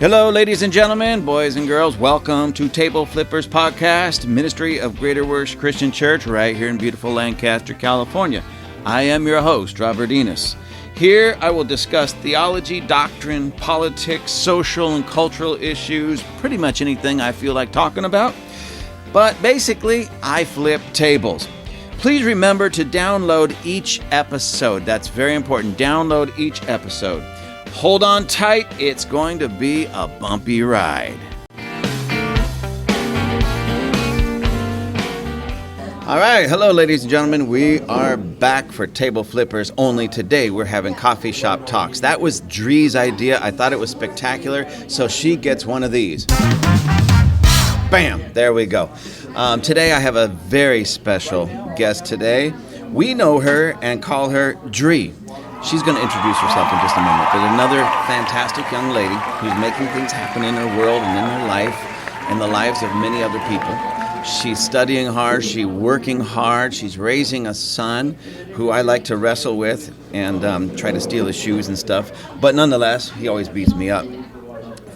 Hello, ladies and gentlemen, boys and girls. Welcome to Table Flippers Podcast, Ministry of Greater Works Christian Church, right here in beautiful Lancaster, California. I am your host, Robert Enos. Here I will discuss theology, doctrine, politics, social and cultural issues, pretty much anything I feel like talking about. But basically, I flip tables. Please remember to download each episode. That's very important. Download each episode. Hold on tight. It's going to be a bumpy ride. All right. Hello, ladies and gentlemen. We are back for Table Flippers. Only today we're having coffee shop talks. That was Dree's idea. I thought it was spectacular. So she gets one of these. Bam. There we go. Today I have a very special guest today. We know her and call her Dree. She's going to introduce herself in just a moment. But another fantastic young lady who's making things happen in her world and in her life and the lives of many other people. She's studying hard. She's working hard. She's raising a son who I like to wrestle with and try to steal his shoes and stuff. But nonetheless, he always beats me up.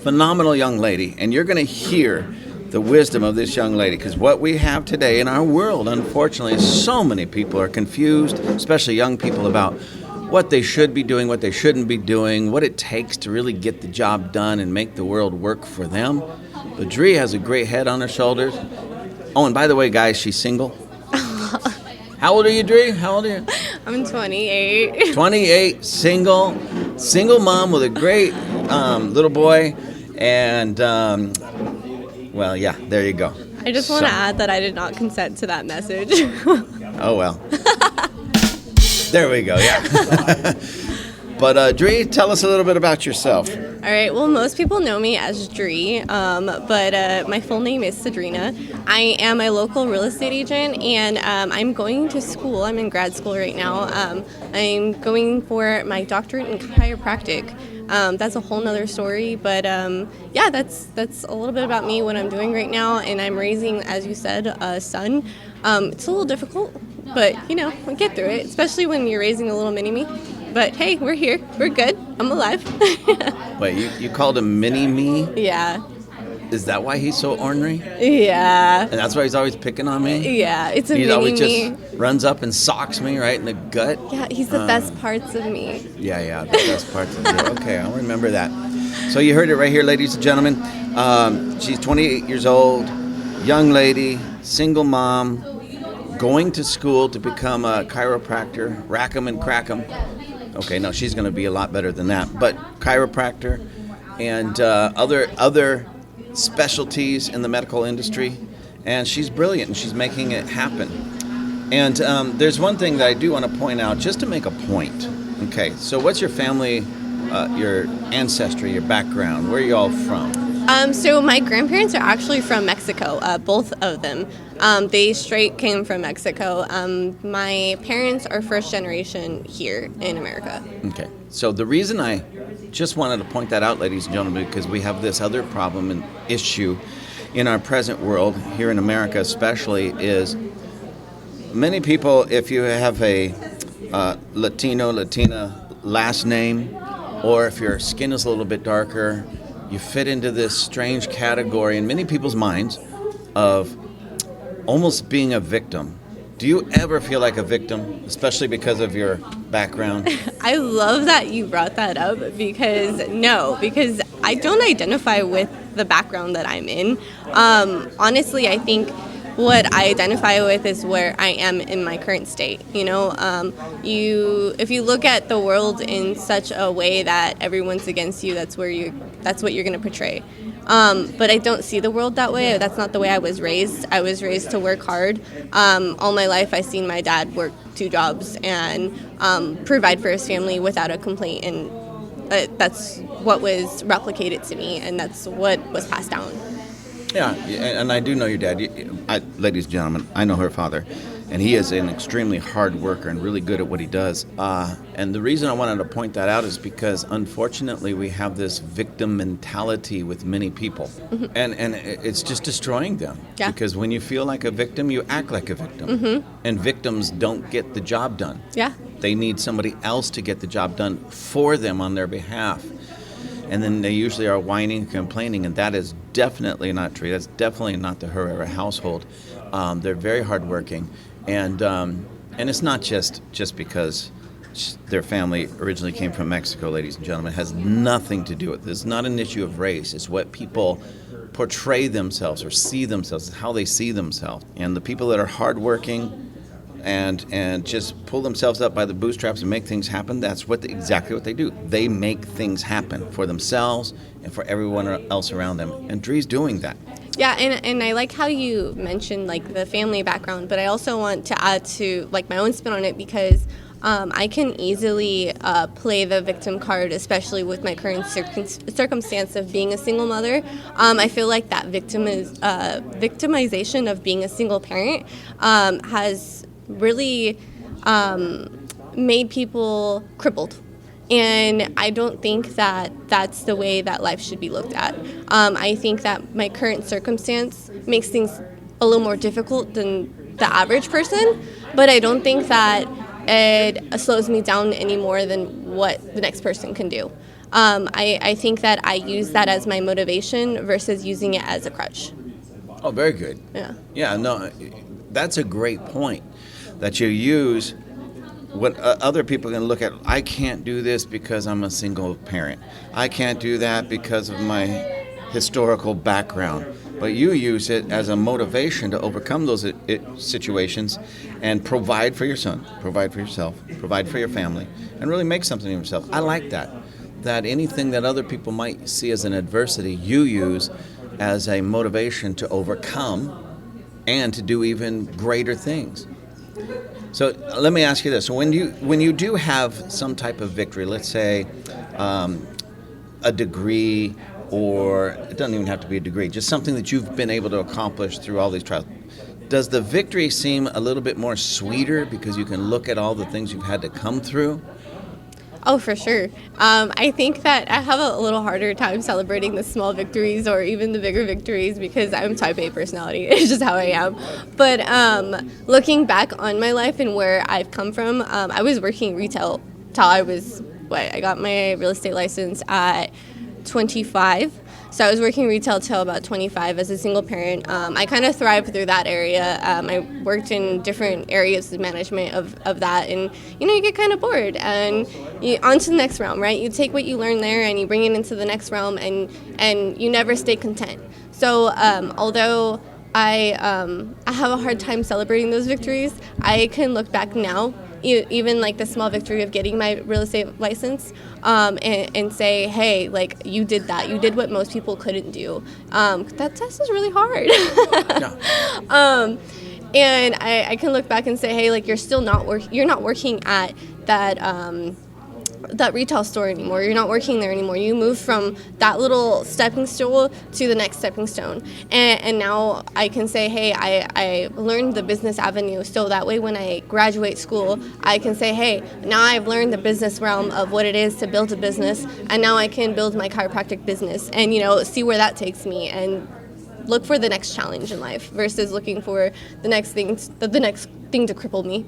Phenomenal young lady. And you're going to hear the wisdom of this young lady, because what we have today in our world, unfortunately, is so many people are confused, especially young people, about what they should be doing, what they shouldn't be doing, what it takes to really get the job done and make the world work for them. But Dree has a great head on her shoulders. Oh, and by the way, guys, she's single. How old are you, Dree? How old are you? I'm 28. 28, single mom with a great little boy, and well, yeah, there you go. I just want to add that I did not consent to that message. Oh, well. There we go, yeah. But Dree, tell us a little bit about yourself. All right, well, most people know me as Dree, but my full name is Cedrina. I am a local real estate agent, and I'm going to school. I'm in grad school right now. I'm going for my doctorate in chiropractic. That's a whole nother story, but yeah, that's a little bit about me, what I'm doing right now, and I'm raising, as you said, a son. It's a little difficult, but we get through it, especially when you're raising a little mini-me. But hey, we're here, we're good, I'm alive. Wait, you called him mini-me? Yeah. Is that why he's so ornery? Yeah. And that's why he's always picking on me? Yeah, it's a mini-me. He always just runs up and socks me right in the gut? Yeah, he's the best parts of me. Yeah, the best parts of you. Okay, I'll remember that. So you heard it right here, ladies and gentlemen. She's 28 years old, young lady, single mom, going to school to become a chiropractor, rack 'em and crack 'em. Okay, no, she's going to be a lot better than that. But chiropractor and other specialties in the medical industry. And she's brilliant, and she's making it happen. And there's one thing that I do want to point out, just to make a point. Okay, so what's your family, your ancestry, your background? Where are you all from? So my grandparents are actually from Mexico, both of them. They straight came from Mexico. My parents are first generation here in America. Okay, so the reason I just wanted to point that out, ladies and gentlemen, because we have this other problem and issue in our present world, here in America especially, is many people, if you have a Latina last name, or if your skin is a little bit darker, you fit into this strange category in many people's minds of almost being a victim. Do you ever feel like a victim, especially because of your background? I love that you brought that up because I don't identify with the background that I'm in. Honestly, I think what I identify with is where I am in my current state. If you look at the world in such a way that everyone's against you, that's what you're going to portray. But I don't see the world that way. That's not the way I was raised. I was raised to work hard. All my life, I've seen my dad work 2 jobs and provide for his family without a complaint. And that's what was replicated to me, and that's what was passed down. Yeah, and I do know your dad. Ladies and gentlemen, I know her father, and he is an extremely hard worker and really good at what he does. And the reason I wanted to point that out is because, unfortunately, we have this victim mentality with many people, and it's just destroying them. Yeah. Because when you feel like a victim, you act like a victim, and victims don't get the job done. Yeah. They need somebody else to get the job done for them on their behalf. and then they usually are whining and complaining, and that is definitely not true. That's definitely not the Herrera household. They're very hardworking, and it's not just because their family originally came from Mexico, ladies and gentlemen. It has nothing to do with this. It's not an issue of race. It's what people portray themselves or see themselves, how they see themselves. And the people that are hardworking and just pull themselves up by the bootstraps and make things happen, that's exactly what they do. They make things happen for themselves and for everyone else around them. And Dree's doing that. Yeah, and I like how you mentioned like the family background, but I also want to add to like my own spin on it, because I can easily play the victim card, especially with my current circumstance of being a single mother. I feel like that victimization of being a single parent has really made people crippled. And I don't think that that's the way that life should be looked at. I think that my current circumstance makes things a little more difficult than the average person, but I don't think that it slows me down any more than what the next person can do. I think that I use that as my motivation versus using it as a crutch. Oh, very good. Yeah. Yeah, no, that's a great point, that you use what other people can look at. I can't do this because I'm a single parent. I can't do that because of my historical background. But you use it as a motivation to overcome those situations and provide for your son, provide for yourself, provide for your family, and really make something of yourself. I like that. That anything that other people might see as an adversity, you use as a motivation to overcome and to do even greater things. So let me ask you this. So when you do have some type of victory, let's say a degree, or it doesn't even have to be a degree, just something that you've been able to accomplish through all these trials, does the victory seem a little bit more sweeter because you can look at all the things you've had to come through? Oh, for sure. I think that I have a little harder time celebrating the small victories or even the bigger victories because I'm type A personality. It's just how I am. But looking back on my life and where I've come from, I was working retail till I got my real estate license at 25. So I was working retail till about 25 as a single parent. I kind of thrived through that area. I worked in different areas of management of that, and you get kind of bored, and on to the next realm, right? You take what you learn there and you bring it into the next realm, and you never stay content. So although I have a hard time celebrating those victories, I can look back now, even like the small victory of getting my real estate license, and say, hey, like, you did that. You did what most people couldn't do. That test is really hard. Yeah. And I can look back and say, hey, like, you're not working at that retail store anymore. You're not working there anymore. You moved from that little stepping stool to the next stepping stone. And now I can say, hey, I learned the business avenue. So that way when I graduate school, I can say, hey, now I've learned the business realm of what it is to build a business. And now I can build my chiropractic business and, see where that takes me and look for the next challenge in life versus looking for the next thing to cripple me,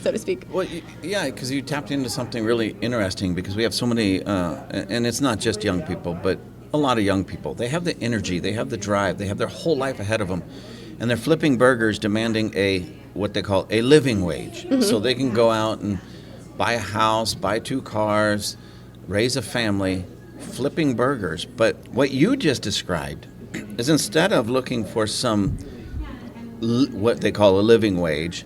so to speak. Well, yeah, because you tapped into something really interesting, because we have so many, and it's not just young people, but a lot of young people. They have the energy, they have the drive, they have their whole life ahead of them, and they're flipping burgers demanding what they call a living wage. Mm-hmm. So they can go out and buy a house, buy 2 cars, raise a family, flipping burgers. But what you just described is, instead of looking for some what they call a living wage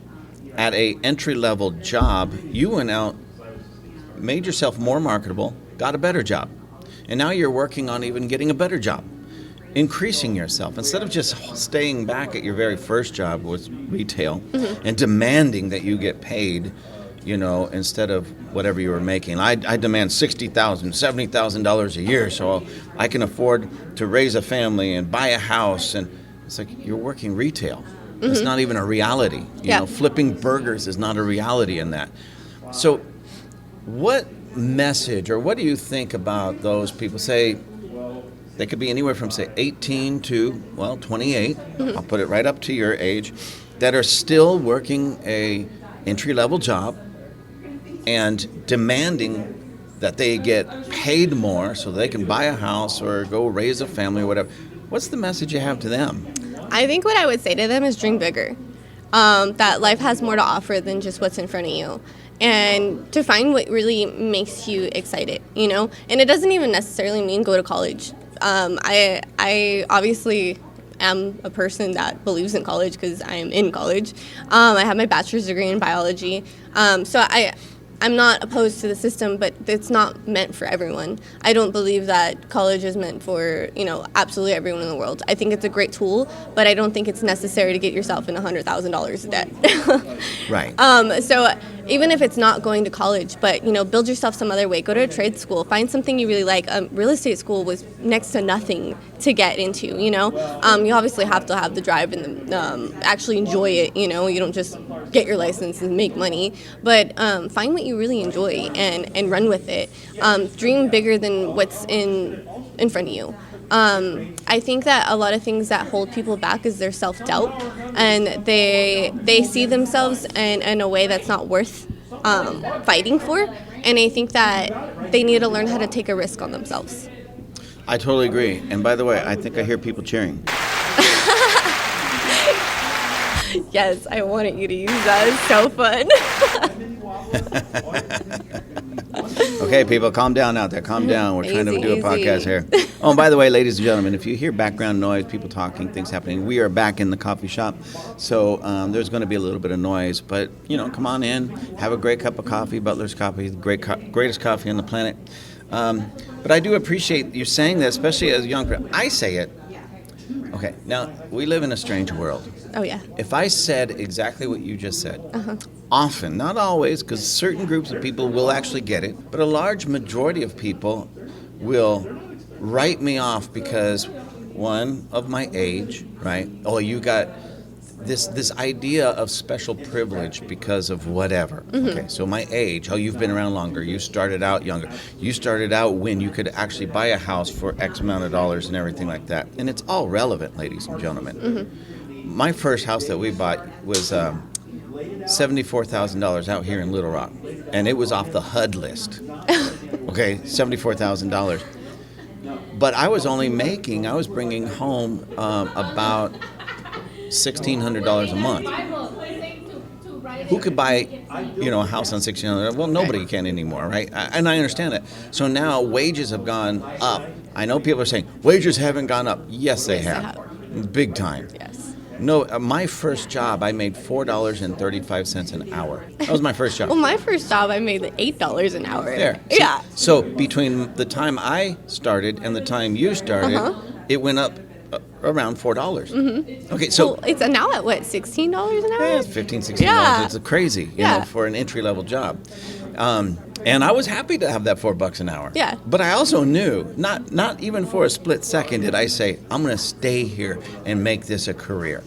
at a entry-level job, you went out, made yourself more marketable, got a better job, and now you're working on even getting a better job, increasing yourself instead of just staying back at your very first job with retail. Mm-hmm. and demanding that you get paid, instead of whatever you were making. I demand $60,000, $70,000 a year so I can afford to raise a family and buy a house. And it's like, you're working retail. Mm-hmm. It's not even a reality. Flipping burgers is not a reality in that. So what message, or what do you think about those people? Say they could be anywhere from, say, 18 to, 28. Mm-hmm. I'll put it right up to your age, that are still working a entry-level job and demanding that they get paid more so they can buy a house or go raise a family or whatever. What's the message you have to them? I think what I would say to them is dream bigger. That life has more to offer than just what's in front of you. And to find what really makes you excited, you know? And it doesn't even necessarily mean go to college. I obviously am a person that believes in college because I am in college. I have my bachelor's degree in biology. So I'm not opposed to the system, but it's not meant for everyone. I don't believe that college is meant for, absolutely everyone in the world. I think it's a great tool, but I don't think it's necessary to get yourself in $100,000 debt. Right. So even if it's not going to college, but, build yourself some other way. Go to a trade school. Find something you really like. Real estate school was next to nothing to get into, You obviously have to have the drive and actually enjoy it, You don't just get your license and make money. But find what you really enjoy and run with it. Dream bigger than what's in front of you. I think that a lot of things that hold people back is their self-doubt, and they see themselves in a way that's not worth fighting for, and I think that they need to learn how to take a risk on themselves. I totally agree. And by the way, I think I hear people cheering. Yes, I wanted you to use that. It's so fun. Okay, people, calm down out there. Calm down. We're trying to do a podcast here. Oh, and by the way, ladies and gentlemen, if you hear background noise, people talking, things happening, we are back in the coffee shop. So there's going to be a little bit of noise. But, come on in. Have a great cup of coffee. Butler's Coffee, greatest coffee on the planet. But I do appreciate you saying that, especially as a young person. I say it. Okay, now, we live in a strange world. Oh, yeah. If I said exactly what you just said, often, not always, because certain groups of people will actually get it, but a large majority of people will write me off because, one, of my age, right? Oh, you got this idea of special privilege because of whatever. Okay, so my age, you've been around longer, you started out younger, you started out when you could actually buy a house for X amount of dollars and everything like that. And it's all relevant, ladies and gentlemen. My first house that we bought was $74,000 out here in Little Rock, and it was off the HUD list. Okay, $74,000. But I was bringing home about $1,600 a month. Who could buy, a house on $1,600? Well, nobody can anymore, right? And I understand that. So now wages have gone up. I know people are saying wages haven't gone up. Yes, they have. Big time. Yes. No, my first job, I made $4.35 an hour. That was my first job. Well, my first job, I made $8 an hour. There. Yeah. So between the time I started and the time you started, it went up around $4. Okay, so it's now at what, $16 an hour? Yeah, it's $15, $16. Yeah. It's crazy, for an entry level job. And I was happy to have that $4 an hour. Yeah. But I also knew, not even for a split second did I say, I'm going to stay here and make this a career.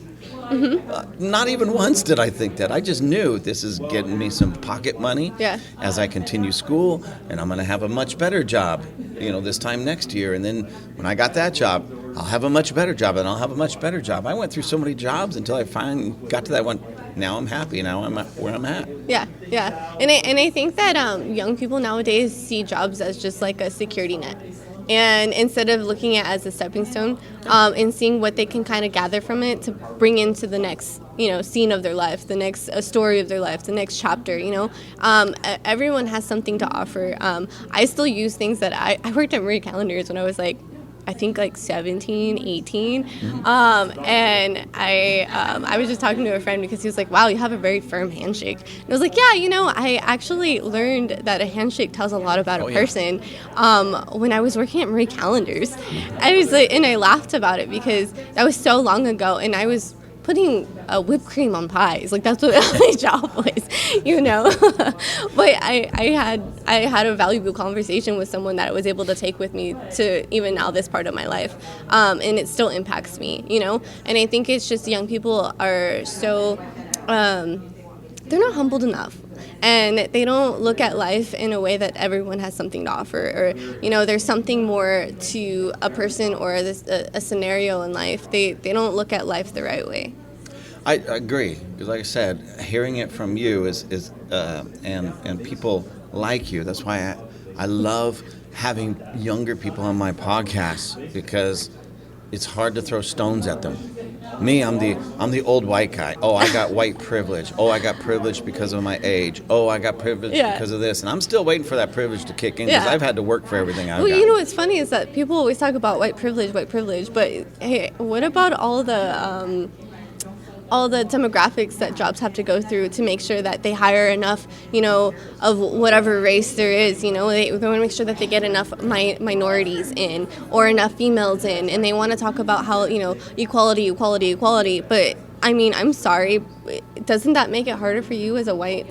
Not even once did I think that. I just knew this is getting me some pocket money as I continue school, and I'm going to have a much better job, this time next year. And then when I got that job, I'll have a much better job, and I'll have a much better job. I went through so many jobs until I finally got to that one. Now I'm happy. Now I'm where I'm at. Yeah. And I think that young people nowadays see jobs as just like a security net. And instead of looking at it as a stepping stone and seeing what they can kind of gather from it to bring into the next, scene of their life, the next story of their life, the next chapter, everyone has something to offer. I still use things that I worked at Marie Callender's when I was I think 17, 18. And I was just talking to a friend because he was like, wow, you have a very firm handshake. And I was like, yeah, I actually learned that a handshake tells a lot about a person when I was working at Marie Callender's. I was and I laughed about it because that was so long ago, and I was putting whipped cream on pies. That's what my job was, But I had a valuable conversation with someone that I was able to take with me to even now this part of my life. And it still impacts me, And I think it's just young people are so, they're not humbled enough. And they don't look at life in a way that everyone has something to offer, or there's something more to a person or a scenario in life. They don't look at life the right way. I agree, because like I said, hearing it from you is and people like you. That's why I love having younger people on my podcast because it's hard to throw stones at them. Me, I'm the old white guy. Oh, I got white privilege. Oh, I got privilege because of my age. Oh, I got privilege because of this. And I'm still waiting for that privilege to kick in because I've had to work for everything I've got. Well, you know what's funny is that people always talk about white privilege, but hey, what about all the demographics that jobs have to go through to make sure that they hire enough, of whatever race there is, they want to make sure that they get enough minorities in or enough females in, and they want to talk about how, equality, but I mean, I'm sorry, doesn't that make it harder for you as a white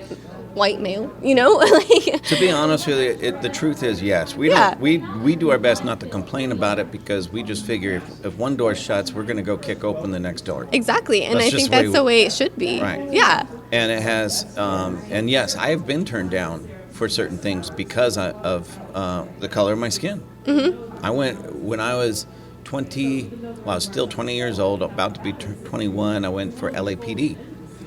male, To be honest with you, the truth is yes. We do our best not to complain about it because we just figure if one door shuts, we're going to go kick open the next door. Exactly, and I think that's the way it should be. Right. Yeah. And it has, and yes, I have been turned down for certain things because of the color of my skin. Mm-hmm. When I was 20, I was still 20 years old, about to be 21, I went for LAPD.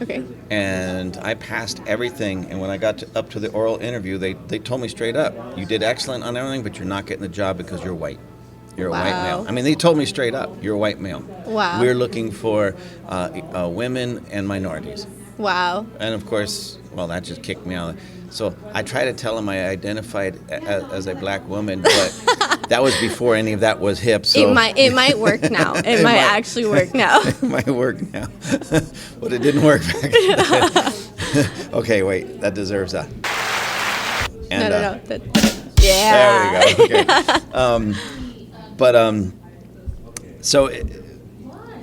Okay. And I passed everything, and when I got up to the oral interview, they told me straight up, you did excellent on everything, but you're not getting the job because you're white. You're a white male. I mean, they told me straight up, you're a white male. Wow. We're looking for women and minorities. Wow. And of course, well, that just kicked me out. So I try to tell them I identified as a black woman, but that was before any of that was hip. So it might work now. It might actually work now. It might work now, but it didn't work back then. Okay, wait, that deserves a. And, no. Yeah. There we go. Okay. So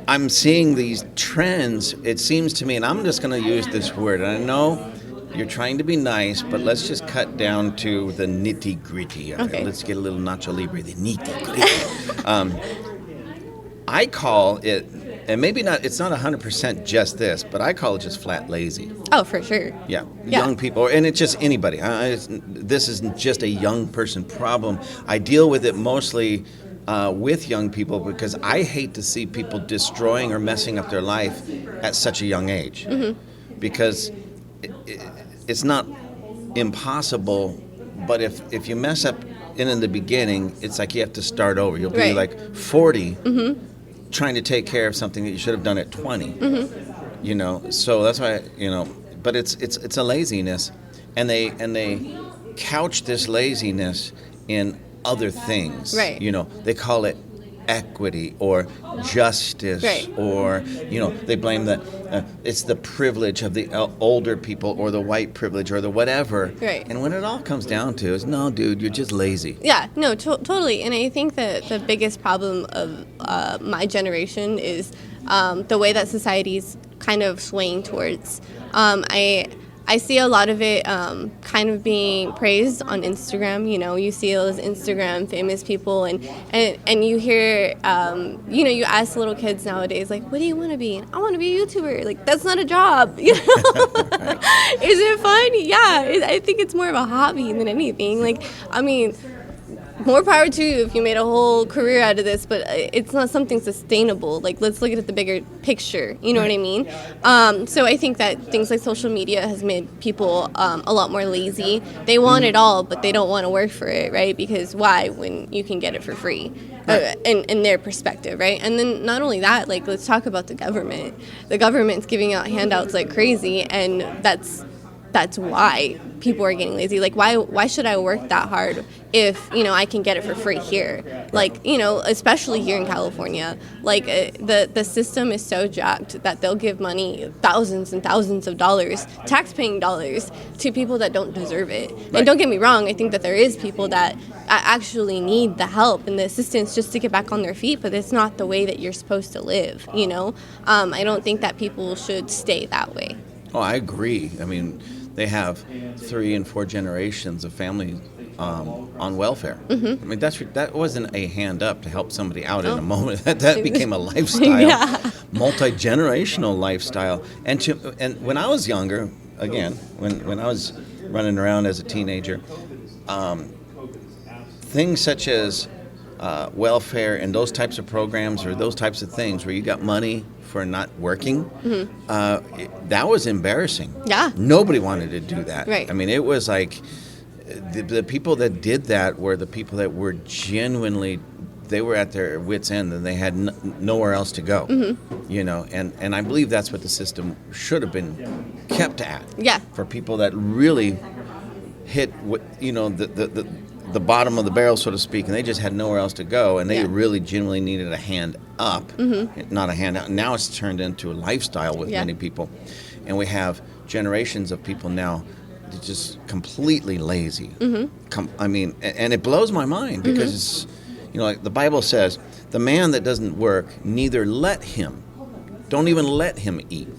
I'm seeing these trends. It seems to me, and I'm just going to use this word. And I know you're trying to be nice, but let's just cut down to the nitty gritty of it. Let's get a little Nacho Libre, the nitty gritty. I call it, and maybe not, it's not 100% just this, but I call it just flat lazy. Oh, for sure. Yeah. Young people, and it's just anybody. This isn't just a young person problem. I deal with it mostly with young people because I hate to see people destroying or messing up their life at such a young age. Mm-hmm. Because it's not impossible, but if you mess up in the beginning, it's like you have to start over. You'll be like 40 trying to take care of something that you should have done at 20. Mm-hmm. So that's why, but it's a laziness, and they couch this laziness in other things. Right. They call it equity or justice, or they blame it's the privilege of the older people or the white privilege or the whatever. Right. And when it all comes down to is, no, dude, you're just lazy. Yeah, no, totally. And I think that the biggest problem of my generation is the way that society's kind of swaying towards. I see a lot of it kind of being praised on Instagram. You see those Instagram famous people, and you hear, you ask little kids nowadays, like, what do you want to be? I want to be a YouTuber. Like, that's not a job. Is it fun? Yeah, I think it's more of a hobby than anything. Like, I mean, more power to you if you made a whole career out of this, but it's not something sustainable. Like, let's look at the bigger picture. You know what I mean? So I think that things like social media has made people a lot more lazy. They want it all, but they don't want to work for it, right? Because why, when you can get it for free? In their perspective, right? And then not only that, like, let's talk about the government. The government's giving out handouts like crazy, and that's why people are getting lazy. Like, why should I work that hard if I can get it for free here? Like, especially here in California, like the system is so jacked that they'll give money, thousands and thousands of dollars, tax-paying dollars, to people that don't deserve it. Right. And don't get me wrong, I think that there is people that actually need the help and the assistance just to get back on their feet, but it's not the way that you're supposed to live. I don't think that people should stay that way. Oh, I agree. I mean, they have 3 and 4 generations of families on welfare. Mm-hmm. I mean, that wasn't a hand up to help somebody out in a moment. That became a lifestyle, multi-generational lifestyle. And when I was younger, again, when I was running around as a teenager, things such as welfare and those types of programs or those types of things where you got money for not working, that was embarrassing. Yeah. Nobody wanted to do that. Right. I mean, it was like, the people that did that were the people that were genuinely, they were at their wits' end and they had nowhere else to go. You know, and I believe that's what the system should have been kept at. Yeah. For people that really hit what, you know, the bottom of the barrel, so to speak, and they just had nowhere else to go, and they really genuinely needed a hand up, not a hand out. Now it's turned into a lifestyle with many people, and we have generations of people now that just completely lazy. I mean, and it blows my mind because it's, you know, like the Bible says, the man that doesn't work, don't even let him eat.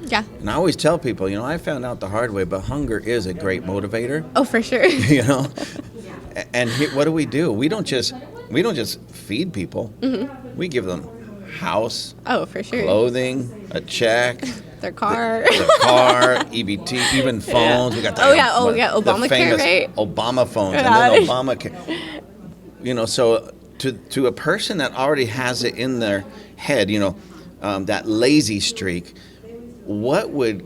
Yeah. And I always tell people, you know, I found out the hard way, but hunger is a great motivator. Oh, for sure. You know, and what do? We don't just feed people. We give them house. Oh, for sure. Clothing, a check. Their car. Their car, EBT, even phones. We got the, Obamacare, famous right? Obama phones, and then Obamacare. You know, so to a person that already has it in their head, you know, that lazy streak, what would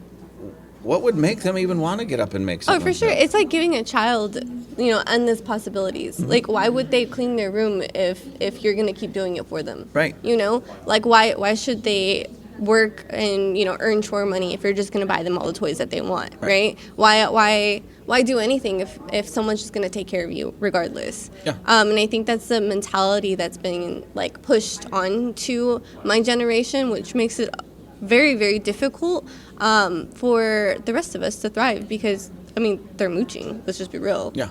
make them even want to get up and make something? Oh, for sure. It's like giving a child, you know, endless possibilities. Like, why would they clean their room if you're going to keep doing it for them? Right. You know, like, why should they work and, you know, earn chore money if you're just going to buy them all the toys that they want, right? Why do anything if someone's just going to take care of you regardless? Yeah. And I think that's the mentality that's been, like, pushed on to my generation, which makes it very, very difficult for the rest of us to thrive because, I mean, they're mooching. Let's just be real. Yeah.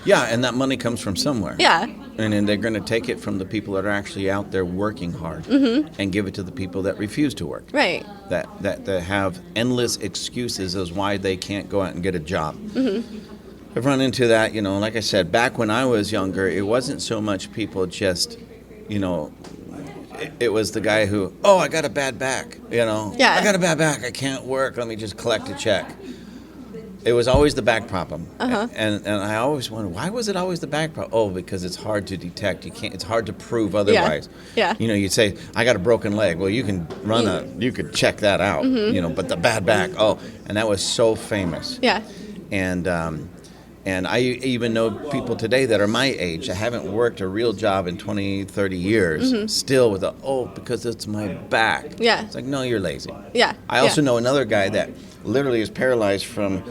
Yeah, and that money comes from somewhere. Yeah. And then they're going to take it from the people that are actually out there working hard and give it to the people that refuse to work. Right. That have endless excuses as why they can't go out and get a job. I've run into that, you know, like I said, back when I was younger, it wasn't so much people just, you know, it was the guy who, I got a bad back, you know. Yeah. I got a bad back, I can't work, let me just collect a check. It was always the back problem. And I always wondered, why was it always the back problem? Oh, because it's hard to detect. It's hard to prove otherwise. Yeah. You know, you'd say, I got a broken leg. Well, you can you could check that out, you know, but the bad back, and that was so famous. Yeah. And I even know people today that are my age that haven't worked a real job in 20, 30 years, still with because it's my back. Yeah. It's like, no, you're lazy. Yeah. I also know another guy that literally is paralyzed from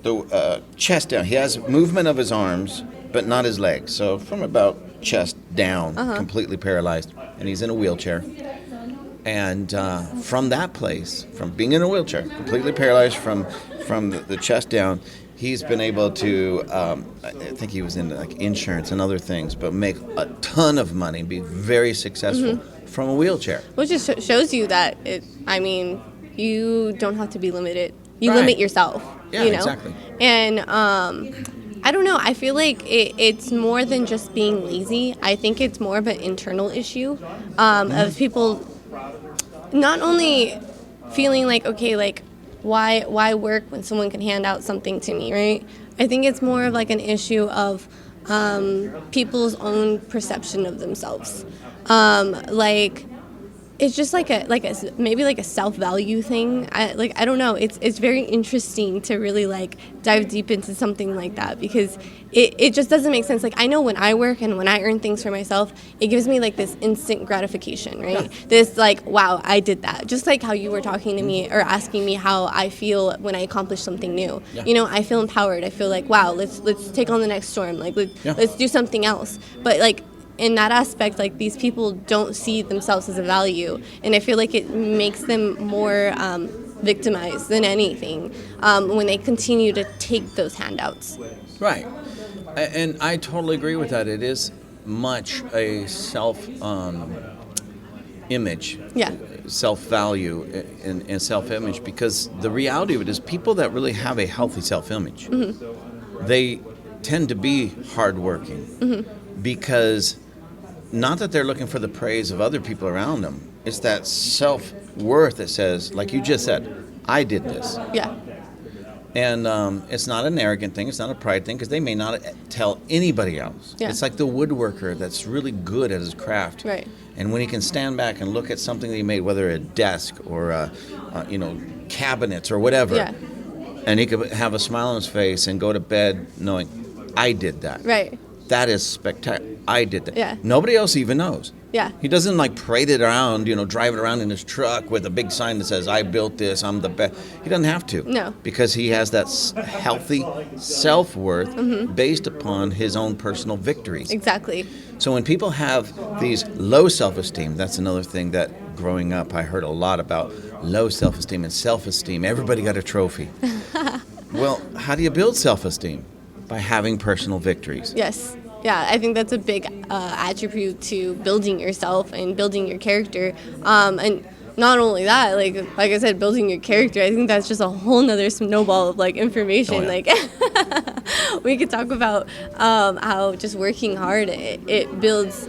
the chest down. He has movement of his arms, but not his legs. So from about chest down, completely paralyzed. And he's in a wheelchair. And from that place, from being in a wheelchair, completely paralyzed from the chest down, he's been able to, I think he was in like insurance and other things, but make a ton of money, be very successful from a wheelchair. Which just shows you that you don't have to be limited. You limit yourself. Yeah, you know? Exactly. And I don't know. I feel like it's more than just being lazy. I think it's more of an internal issue of people not only feeling like, okay, like, why work when someone can hand out something to me, right? I think it's more of like an issue of people's own perception of themselves. Like, it's just like maybe a self-value thing. I don't know. It's very interesting to really like dive deep into something like that because it just doesn't make sense. Like, I know when I work and when I earn things for myself, it gives me like this instant gratification, right? Yeah. This like, wow, I did that. Just like how you were talking to me or asking me how I feel when I accomplish something new. Yeah. You know, I feel empowered. I feel like, wow, let's take on the next storm. Like let's do something else. But like, in that aspect, like, these people don't see themselves as a value, and I feel like it makes them more victimized than anything when they continue to take those handouts. Right, and I totally agree with that. It is much a image, self-value and self-image, because the reality of it is people that really have a healthy self-image, they tend to be hardworking because not that they're looking for the praise of other people around them. It's that self-worth that says, like you just said, I did this. Yeah. And it's not an arrogant thing. It's not a pride thing because they may not tell anybody else. Yeah. It's like the woodworker that's really good at his craft. Right. And when he can stand back and look at something that he made, whether a desk or cabinets or whatever, and he could have a smile on his face and go to bed knowing, I did that. Right. That is spectacular. I did that. Yeah. Nobody else even knows. Yeah. He doesn't like parade it around, driving around in his truck with a big sign that says, I built this, I'm the best. He doesn't have to. No. Because he has that healthy self-worth based upon his own personal victories. Exactly. So when people have these low self-esteem, that's another thing that growing up I heard a lot about, low self-esteem and self-esteem. Everybody got a trophy. Well, how do you build self-esteem? By having personal victories. Yes. Yeah, I think that's a big attribute to building yourself and building your character. And not only that, like I said, building your character, I think that's just a whole nother snowball of like information. Oh, yeah. Like we could talk about how just working hard, it builds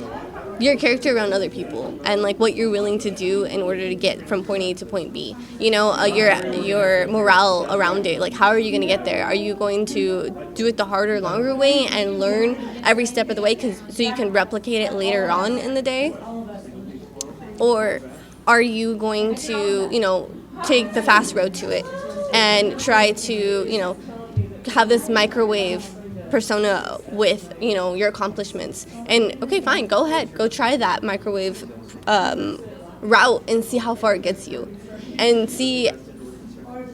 your character around other people and like what you're willing to do in order to get from point A to point B. Your morale around it. Like, how are you going to get there? Are you going to do it the harder, longer way and learn every step of the way so you can replicate it later on in the day? Or are you going to, take the fast road to it and try to, have this microwave persona with your accomplishments? And okay, fine, go ahead, go try that microwave route and see how far it gets you, and see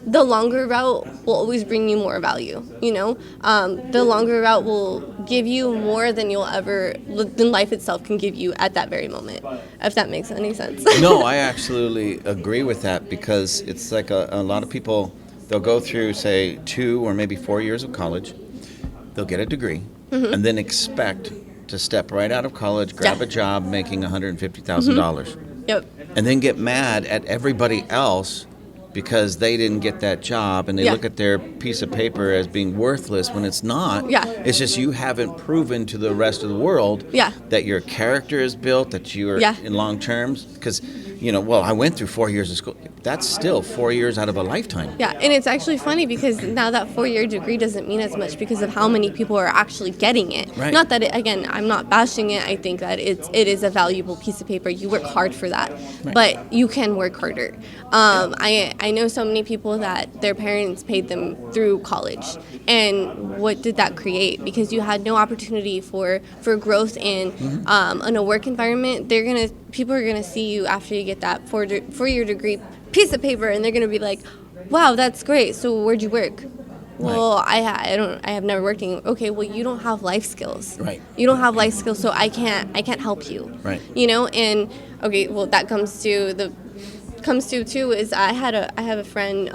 the longer route will always bring you more value. The longer route will give you more than than life itself can give you at that very moment, if that makes any sense. No, I absolutely agree with that, because it's like a lot of people, they'll go through, say, 2 or maybe 4 years of college. They'll get a degree and then expect to step right out of college, grab a job making $150,000. Yep. And then get mad at everybody else because they didn't get that job, and they look at their piece of paper as being worthless when it's not. Yeah. It's just you haven't proven to the rest of the world that your character is built, that you are in long terms. Because, I went through 4 years of school. That's still 4 years out of a lifetime. Yeah, and it's actually funny because now that 4-year degree doesn't mean as much because of how many people are actually getting it. Right. Not that, I'm not bashing it. I think that it is a valuable piece of paper. You work hard for that, but you can work harder. I know so many people that their parents paid them through college, and what did that create? Because you had no opportunity for growth in a work environment. People are gonna see you after you get that 4-year degree piece of paper, and they're gonna be like, "Wow, that's great. So where'd you work?" Well, I have never worked in. Okay, well, you don't have life skills. Right. You don't have life skills, so I can't help you. Right. And okay, well, that comes to too is I have a friend.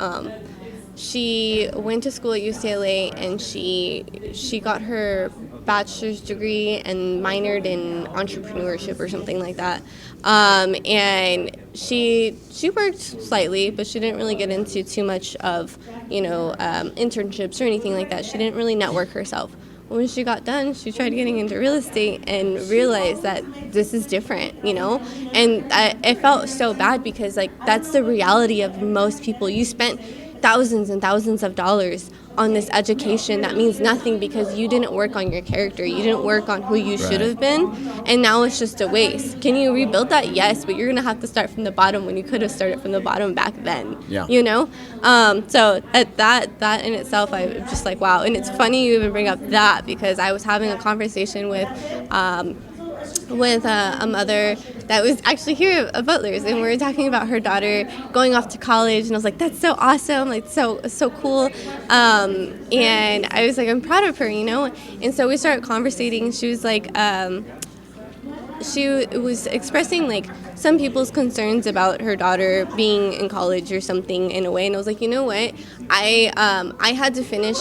She went to school at UCLA, and she got her bachelor's degree and minored in entrepreneurship or something like that. And she worked slightly, but she didn't really get into too much of internships or anything like that. She didn't really network herself. When she got done, she tried getting into real estate and realized that this is different, and it felt so bad because that's the reality of most people. You spent thousands and thousands of dollars on this education that means nothing because you didn't work on your character. You didn't work on who you should have been, and now it's just a waste. Can you rebuild that? Yes, but you're going to have to start from the bottom when you could have started from the bottom back then. Yeah. So at that in itself, I was just like, wow. And it's funny you even bring up that because I was having a conversation with a mother that was actually here at Butler's, and we were talking about her daughter going off to college, and I was like, that's so awesome, like so cool, and I was like, I'm proud of her, and so we started conversating, and she was like, she was expressing like some people's concerns about her daughter being in college or something in a way, and I was like, you know what, I had to finish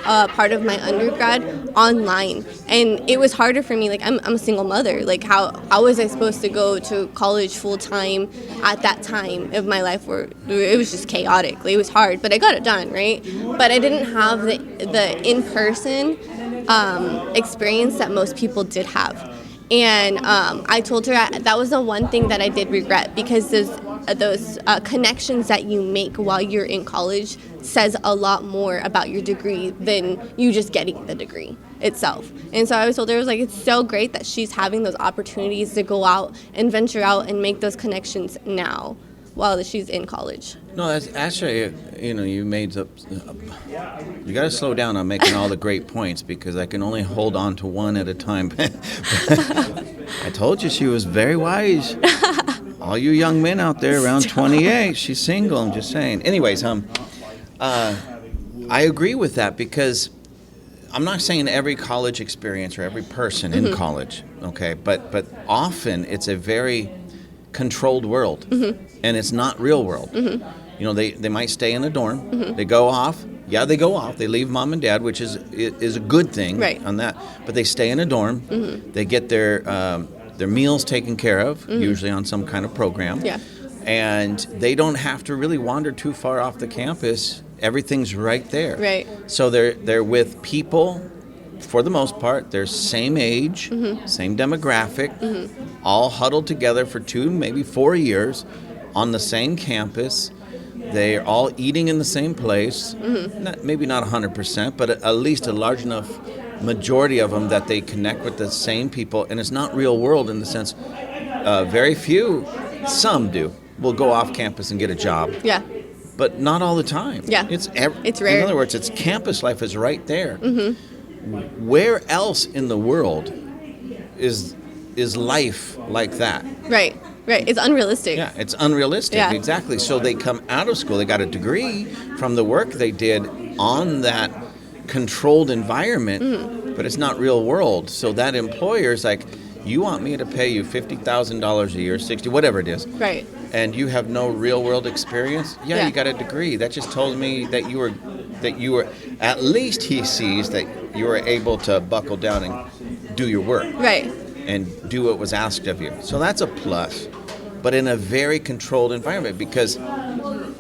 part of my undergrad online, and it was harder for me. Like I'm a single mother. Like how was I supposed to go to college full time at that time of my life where it was just chaotic. Like, it was hard, but I got it done, right? But I didn't have the in-person experience that most people did have. And I told her that was the one thing that I did regret, because those connections that you make while you're in college says a lot more about your degree than you just getting the degree itself. And so I told her, I was like, it's so great that she's having those opportunities to go out and venture out and make those connections now. while she's in college. No, that's actually, you made up. You got to slow down on making all the great points because I can only hold on to one at a time. I told you she was very wise. All you young men out there around 28, she's single. I'm just saying. Anyways, I agree with that because I'm not saying every college experience or every person in college, okay, but often it's a very controlled world, and it's not real world. They might stay in a dorm. They go off. Yeah, they go off. They leave mom and dad, which is a good thing on that. But they stay in a dorm. They get their meals taken care of, usually on some kind of program. Yeah. And they don't have to really wander too far off the campus. Everything's right there. Right. So they're with people, for the most part, they're same age, same demographic, all huddled together for 2, maybe 4 years on the same campus. They're all eating in the same place, maybe not 100%, but at least a large enough majority of them that they connect with the same people. And it's not real world in the sense, very few, some do, will go off campus and get a job. Yeah. But not all the time. Yeah. It's rare. In other words, it's campus life is right there. Where else in the world is life like that? Right. It's unrealistic. Yeah, it's unrealistic. Yeah. Exactly. So they come out of school, they got a degree from the work they did on that controlled environment, but it's not real world. So that employer's like, you want me to pay you $50,000 a year, 60, whatever it is. Right. And you have no real world experience? Yeah, you got a degree. That just tells me that you were at least he sees that you were able to buckle down and do your work. Right. And do what was asked of you. So that's a plus. But in a very controlled environment, because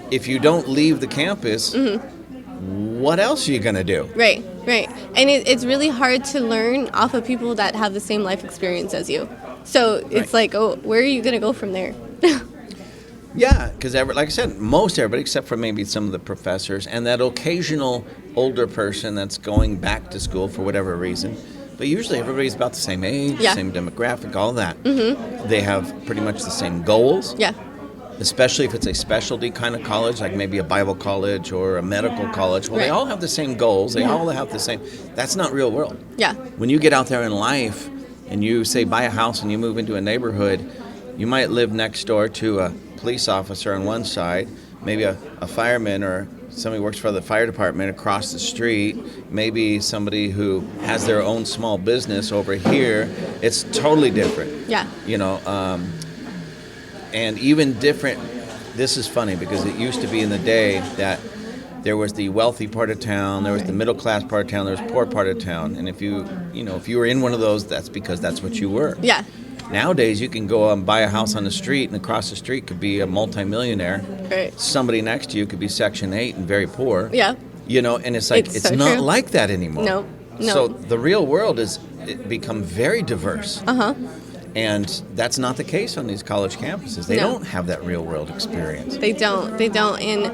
if you don't leave the campus, what else are you going to do? Right. And it's really hard to learn off of people that have the same life experience as you. So it's like, oh, where are you going to go from there? Yeah, because like I said, most everybody, except for maybe some of the professors and that occasional older person that's going back to school for whatever reason. But usually everybody's about the same age, same demographic, all that. They have pretty much the same goals. Yeah. Especially if it's a specialty kind of college, like maybe a Bible college or a medical college. Well, they all have the same goals. They all have the same. That's not real world. Yeah. When you get out there in life and you, say, buy a house and you move into a neighborhood, you might live next door to a police officer on one side, maybe a fireman or somebody who works for the fire department across the street, maybe somebody who has their own small business over here. It's totally different. Yeah. And even different, this is funny because it used to be in the day that there was the wealthy part of town, there was the middle class part of town, there was poor part of town. And if you were in one of those, that's because that's what you were. Yeah. Nowadays, you can go and buy a house on the street, and across the street could be a multimillionaire. Right. Somebody next to you could be Section 8 and very poor. Yeah. And it's like, it's so not true. like that anymore. No. So the real world is become very diverse. And that's not the case on these college campuses. They don't have that real world experience. They don't. And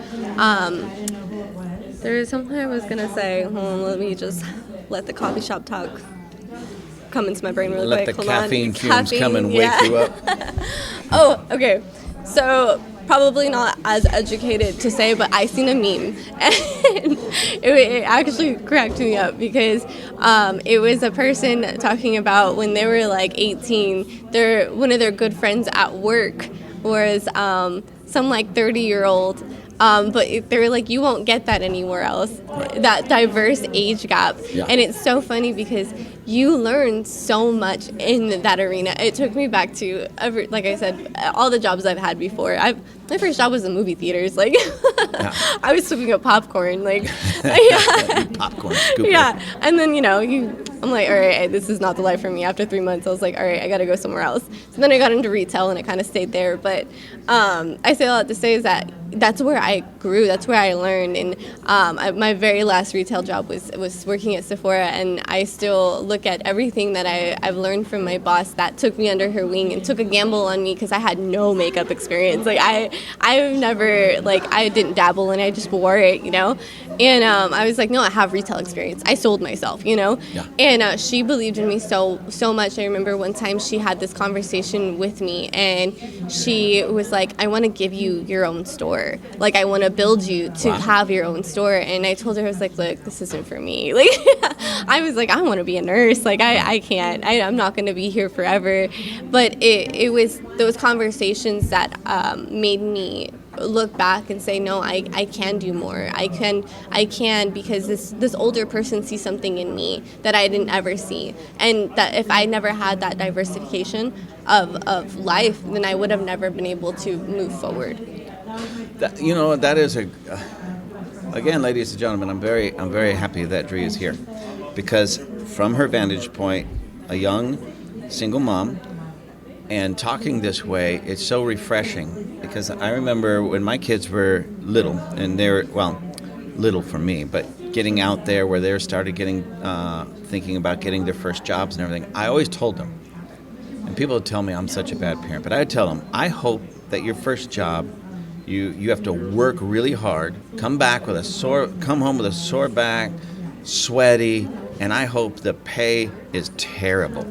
there was something I was going to say. Let me just let the coffee shop talk come into my brain really Let quick. the Hold caffeine on. fumes come and wake you up. Oh, okay. So probably not as educated to say, but I seen a meme, and it actually cracked me up because it was a person talking about when they were like 18, one of their good friends at work was some like 30-year-old. But they're like, you won't get that anywhere else, that diverse age gap. Yeah. And it's so funny because you learn so much in that arena. It took me back to, like I said, all the jobs I've had before. My first job was in movie theaters. Like, I was scooping up popcorn. Like, Popcorn scooper. Yeah. And then, I'm like, all right, this is not the life for me. After 3 months, I was like, all right, I got to go somewhere else. So then I got into retail and I kind of stayed there. But I say a lot to say is that that's where I grew. That's where I learned. And my very last retail job was working at Sephora, and I still look at everything that I've learned from my boss that took me under her wing and took a gamble on me because I had no makeup experience. Like I've never, like, I didn't dabble and I just wore it, you know. And I was like, no, I have retail experience. I sold myself, you know. Yeah. And she believed in me so much. I remember one time she had this conversation with me, and she was like, I want to give you your own store. Like, I want to build you to have your own store. And I told her, I was like, look, this isn't for me. Like, I was like, I want to be a nurse. Like, I can't. I'm not going to be here forever. But it was those conversations that made me look back and say, no, I can do more. I can because this older person sees something in me that I didn't ever see. And that if I never had that diversification of life, then I would have never been able to move forward. That is again, ladies and gentlemen, I'm very happy that Dree is here, because from her vantage point, a young single mom, and talking this way, it's so refreshing, because I remember when my kids were little, and they're, well, little for me, but getting out there where they started getting, thinking about getting their first jobs and everything, I always told them, and people would tell me I'm such a bad parent, but I would tell them, I hope that your first job, you have to work really hard, come home with a sore back, sweaty, and I hope the pay is terrible.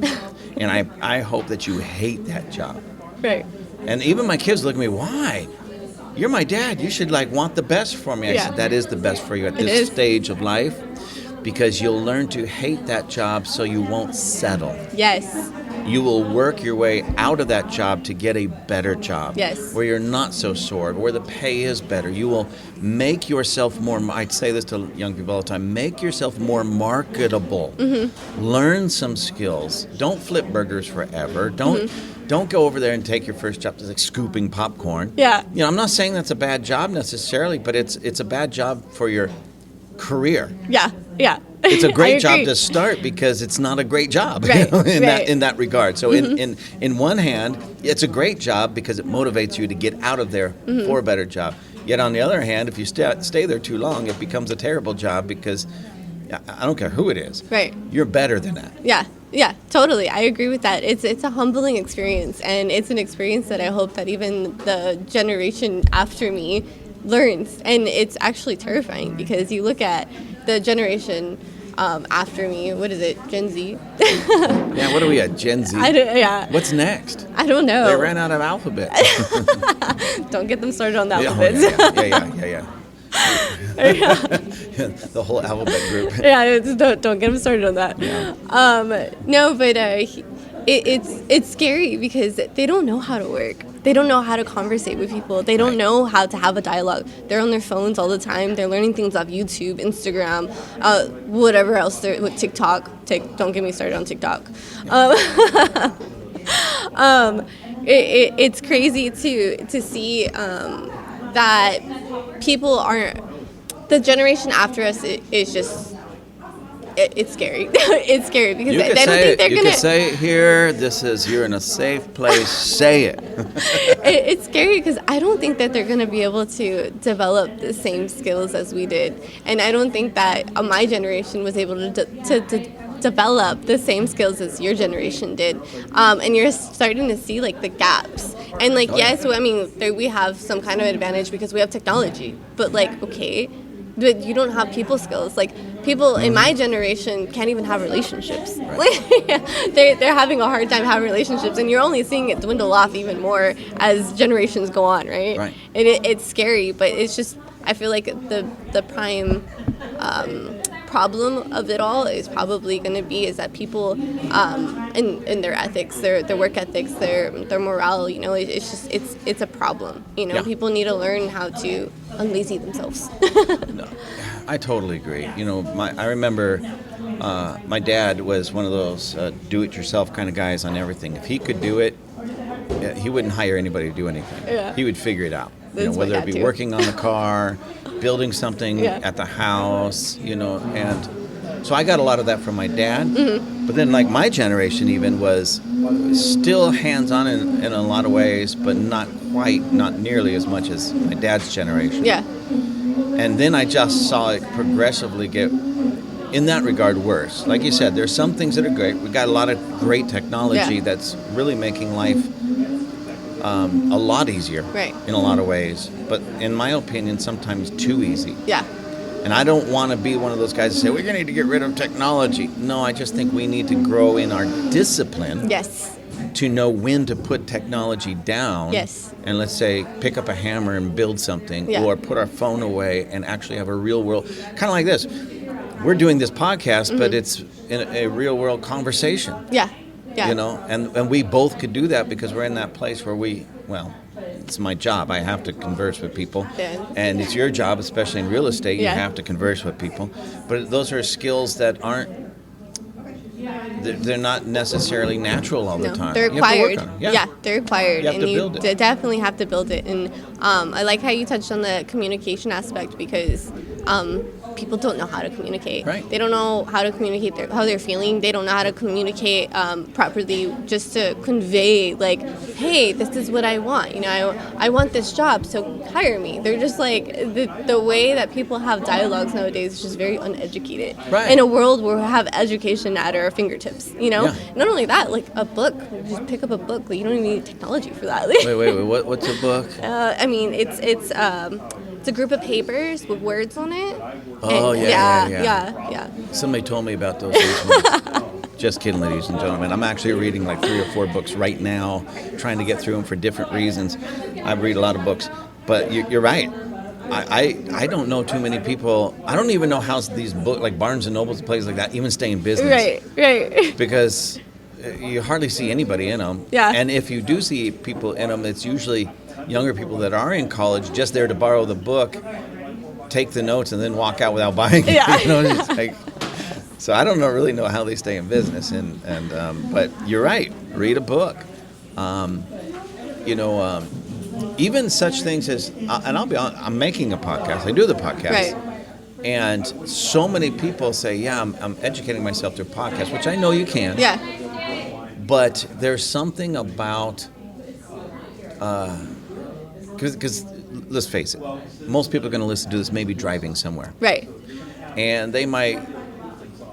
And I hope that you hate that job. Right. And even my kids look at me, why? You're my dad. You should want the best for me. I said, that is the best for you at this stage of life, because you'll learn to hate that job so you won't settle. Yes. You will work your way out of that job to get a better job. Yes. Where you're not so sore, where the pay is better. You will make yourself more, I'd say this to young people all the time, make yourself more marketable. Mm-hmm. Learn some skills. Don't flip burgers forever. Don't go over there and take your first job like scooping popcorn. Yeah. I'm not saying that's a bad job necessarily, but it's a bad job for your career. Yeah. It's a great job to start because it's not a great job, right, in that regard. So in one hand, it's a great job because it motivates you to get out of there for a better job. Yet on the other hand, if you stay there too long, it becomes a terrible job because I don't care who it is. Right. You're better than that. Yeah, totally. I agree with that. It's a humbling experience, and it's an experience that I hope that even the generation after me learns. And it's actually terrifying because you look at the generation after me. What is it? Gen Z? Yeah, what are we at? Gen Z? What's next? I don't know. They ran out of alphabet. Don't get them started on the alphabets. The whole alphabet group. Yeah, don't get them started on that. Yeah. No, but it's scary because they don't know how to work. They don't know how to conversate with people. They don't know how to have a dialogue. They're on their phones all the time. They're learning things off YouTube, Instagram, whatever else. They're with TikTok. Don't get me started on TikTok. It's crazy to see that people aren't. The generation after us is just. It's scary. It's scary because they don't think they're going to... You can say it here. You're in a safe place. Say it. It's scary because I don't think that they're going to be able to develop the same skills as we did. And I don't think that my generation was able to develop the same skills as your generation did. And you're starting to see, the gaps. And, yes, I mean, we have some kind of advantage because we have technology. But, okay... But you don't have people skills. People in my generation can't even have relationships. Right. They're having a hard time having relationships, and you're only seeing it dwindle off even more as generations go on, right? Right. And it's scary, but it's just, I feel like the prime problem of it all is probably going to be is that people in their ethics, their work ethics, their morale, it's a problem. Yeah. People need to learn how to unlazy themselves. No, I totally agree. I remember my dad was one of those do-it-yourself kind of guys on everything. If he could do it, he wouldn't hire anybody to do anything. Yeah. He would figure it out. my Whether it be dad, too. working on the car, building something at the house, and so I got a lot of that from my dad. Mm-hmm. But then, my generation even was still hands-on in a lot of ways, but not not nearly as much as my dad's generation. Yeah. And then I just saw it progressively get, in that regard, worse. Like you said, there's some things that are great. We've got a lot of great technology that's really making life a lot easier in a lot of ways. But in my opinion, sometimes too easy. Yeah. And I don't want to be one of those guys that say, we're going to need to get rid of technology. No, I just think we need to grow in our discipline. Yes. To know when to put technology down. Yes. And let's say pick up a hammer and build something, or put our phone away and actually have a real world, kind of like this. We're doing this podcast, but it's in a real world conversation. Yeah. Yeah. You know, and we both could do that because we're in that place where it's my job. I have to converse with people. Yeah. And it's your job, especially in real estate, you have to converse with people. But those are skills that they're not necessarily natural all the time. They're required. You have to work on them. They're required. You have to build it. Definitely have to build it. And I like how you touched on the communication aspect because people don't know how to communicate. Right. They don't know how to communicate how they're feeling. They don't know how to communicate properly just to convey, like, hey, this is what I want. You know, I want this job, so hire me. They're just like, the way that people have dialogues nowadays is just very uneducated. Right. In a world where we have education at our fingertips, you know? Yeah. Not only that, like a book, just pick up a book. Like, you don't even need technology for that. Wait. What's a book? I mean, it's a group of papers with words on it. Oh, And yeah. Somebody told me about those ones. Just kidding, ladies and gentlemen. I'm actually reading like 3 or 4 books right now, trying to get through them for different reasons. I read a lot of books, but you're right. I don't know too many people. I don't even know how these books, like Barnes and Nobles, places like that, even stay in business. Right. Because you hardly see anybody in them. Yeah. And if you do see people in them, it's usually younger people that are in college, just there to borrow the book, take the notes, and then walk out without buying it. Yeah. You know, it's like, so I don't really know how they stay in business. But you're right. Read a book. Even such things as, and I'll be honest, I'm making a podcast. I do the podcast. Right. And so many people say, I'm educating myself through podcasts, which I know you can. Yeah. But there's something about, because let's face it, most people are going to listen to this maybe driving somewhere. Right. And they might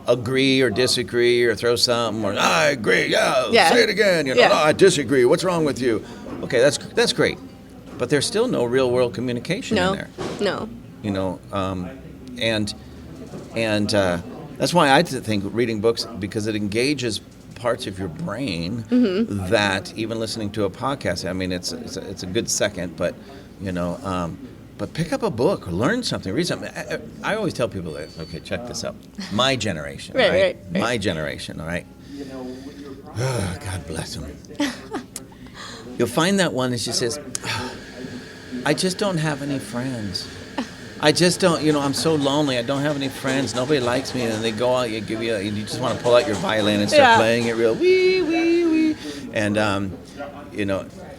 agree or disagree or throw something, or I agree, say it again, I disagree, what's wrong with you? Okay, that's great. But there's still no real world communication in there. No. You know, and that's why I think reading books, because it engages parts of your brain that even listening to a podcast, I mean, it's a good second, but but pick up a book, learn something, read something. I always tell people this. Okay, check this out. My generation, right? My generation, all right? Oh, God bless them. You'll find that one, and she says, I just don't have any friends. I just don't, I'm so lonely. I don't have any friends. Nobody likes me. And then they go out, you just want to pull out your violin and start playing it real wee, wee, wee. And,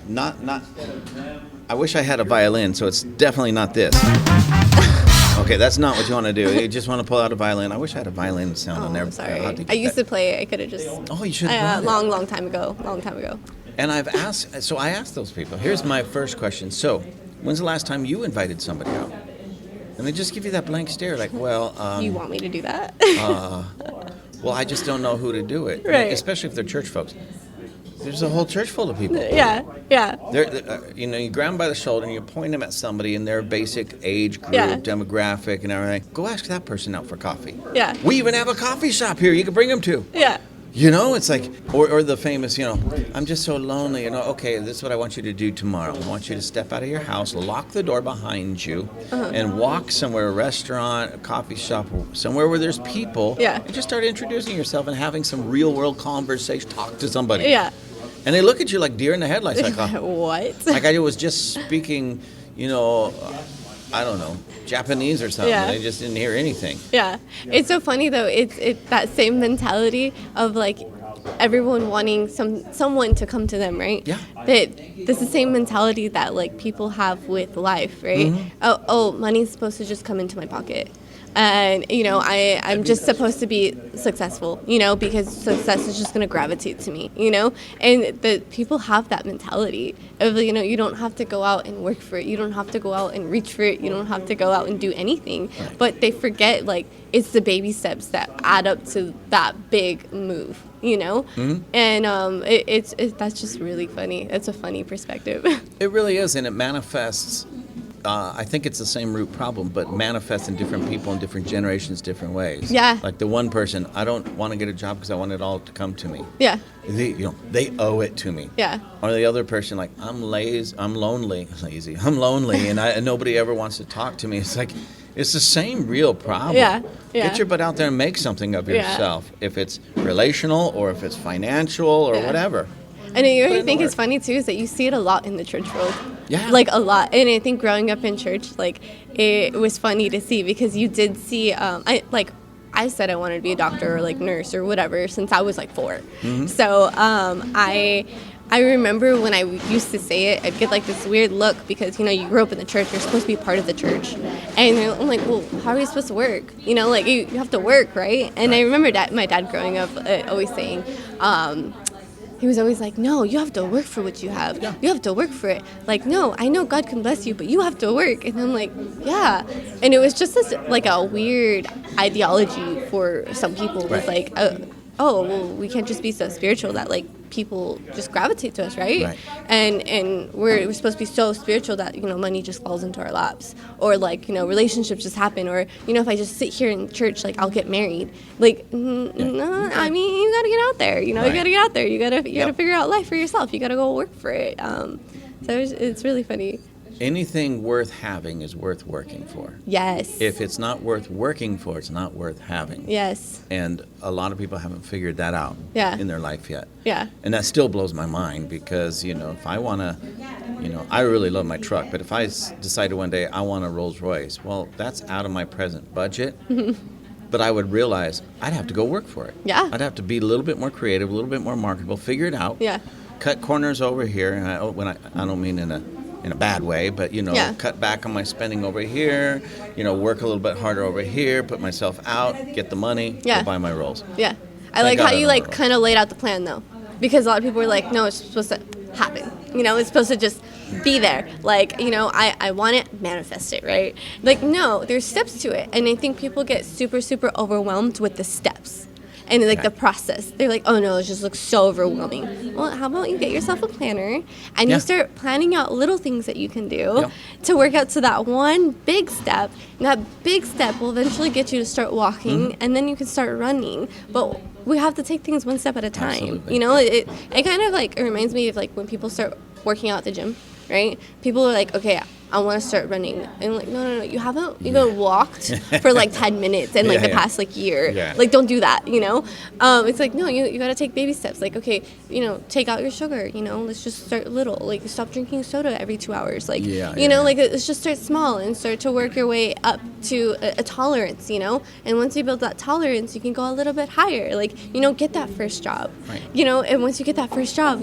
not, I wish I had a violin, so it's definitely not this. Okay, that's not what you want to do. You just want to pull out a violin. I wish I had a violin sound on there. I'm sorry. I used to play it. I could have just. Oh, you should have. Long time ago. And I asked those people. Here's my first question. So, when's the last time you invited somebody out? And they just give you that blank stare, like, well. You want me to do that? Well, I just don't know who to do it. Right. Especially if they're church folks. There's a whole church full of people. Yeah. You grab them by the shoulder and you point them at somebody in their basic age group, demographic, and everything. Go ask that person out for coffee. Yeah. We even have a coffee shop here you can bring them to. Yeah. It's like, or the famous, I'm just so lonely, okay, this is what I want you to do tomorrow. I want you to step out of your house, lock the door behind you, and walk somewhere, a restaurant, a coffee shop, somewhere where there's people, and just start introducing yourself and having some real world conversation, talk to somebody. Yeah. And they look at you like deer in the headlights, like, what? Like I was just speaking, I don't know, Japanese or something. They just didn't hear anything. Yeah. It's so funny though. It's that same mentality of like everyone wanting someone to come to them, right? Yeah. That's the same mentality that like people have with life, right? Mm-hmm. Oh, money's supposed to just come into my pocket. and I'm just supposed to be successful, because success is just going to gravitate to me, and the people have that mentality of, you don't have to go out and work for it, you don't have to go out and reach for it, you don't have to go out and do anything, but they forget, like, it's the baby steps that add up to that big move, and it's that's just really funny. It's a funny perspective. It really is, and it manifests. I think it's the same root problem, but manifests in different people in different generations, different ways. Yeah. Like the one person, I don't want to get a job because I want it all to come to me. Yeah. They owe it to me. Yeah. Or the other person, like, I'm lonely, and nobody ever wants to talk to me. It's like, it's the same real problem. Yeah. Get your butt out there and make something of yourself, if it's relational or if it's financial or whatever. And I think it's funny, too, is that you see it a lot in the church world. Yeah. Like, a lot. And I think growing up in church, like, it was funny to see because you did see, I said I wanted to be a doctor or, like, nurse or whatever since I was, like, 4. Mm-hmm. So I remember when I used to say it, I'd get, like, this weird look because, you grew up in the church. You're supposed to be part of the church. And I'm like, well, how are you supposed to work? You have to work, right? And I remember my dad growing up always saying, he was always like, no, you have to work for what you have. Yeah. You have to work for it. Like, no, I know God can bless you, but you have to work. And I'm like, yeah. And it was just this, like, a weird ideology for some people. It was like, oh, well, we can't just be so spiritual that, like, people just gravitate to us, right? And we're supposed to be so spiritual that, money just falls into our laps. Or, like, relationships just happen. Or, if I just sit here in church, like, I'll get married. Like, no, I mean, you got to get out there. You got to get out there. You got to figure out life for yourself. You got to go work for it. So it's really funny. Anything worth having is worth working for. Yes. If it's not worth working for, it's not worth having. Yes. And a lot of people haven't figured that out in their life yet. Yeah. And that still blows my mind because, if I want to, I really love my truck, but if I decided one day I want a Rolls Royce, well, that's out of my present budget. But I would realize I'd have to go work for it. Yeah. I'd have to be a little bit more creative, a little bit more marketable, figure it out. Yeah. Cut corners over here. And I don't mean in a bad way, but, cut back on my spending over here, work a little bit harder over here, put myself out, get the money, go buy my rolls. Yeah. I like how you, like, kind of laid out the plan, though. Because a lot of people were like, no, it's supposed to happen. It's supposed to just be there. Like, I want it, manifest it, right? Like, no, there's steps to it. And I think people get super, super overwhelmed with the steps. And, like, the process. They're like, oh, no, it just looks so overwhelming. Well, how about you get yourself a planner and you start planning out little things that you can do to work out to that one big step. And that big step will eventually get you to start walking, and then you can start running. But we have to take things one step at a time. Absolutely. It kind of, like, it reminds me of, like, when people start working out at the gym, right? People are like, okay, I want to start running. And I'm like, no, you haven't even walked for, like, 10 minutes in, like, the past, like, year. Yeah. Like, don't do that, It's like, no, you got to take baby steps. Like, okay, take out your sugar, let's just start little. Like, stop drinking soda every 2 hours. Like, like, let's just start small and start to work your way up to a tolerance, And once you build that tolerance, you can go a little bit higher. Like, get that first job. Right. And once you get that first job,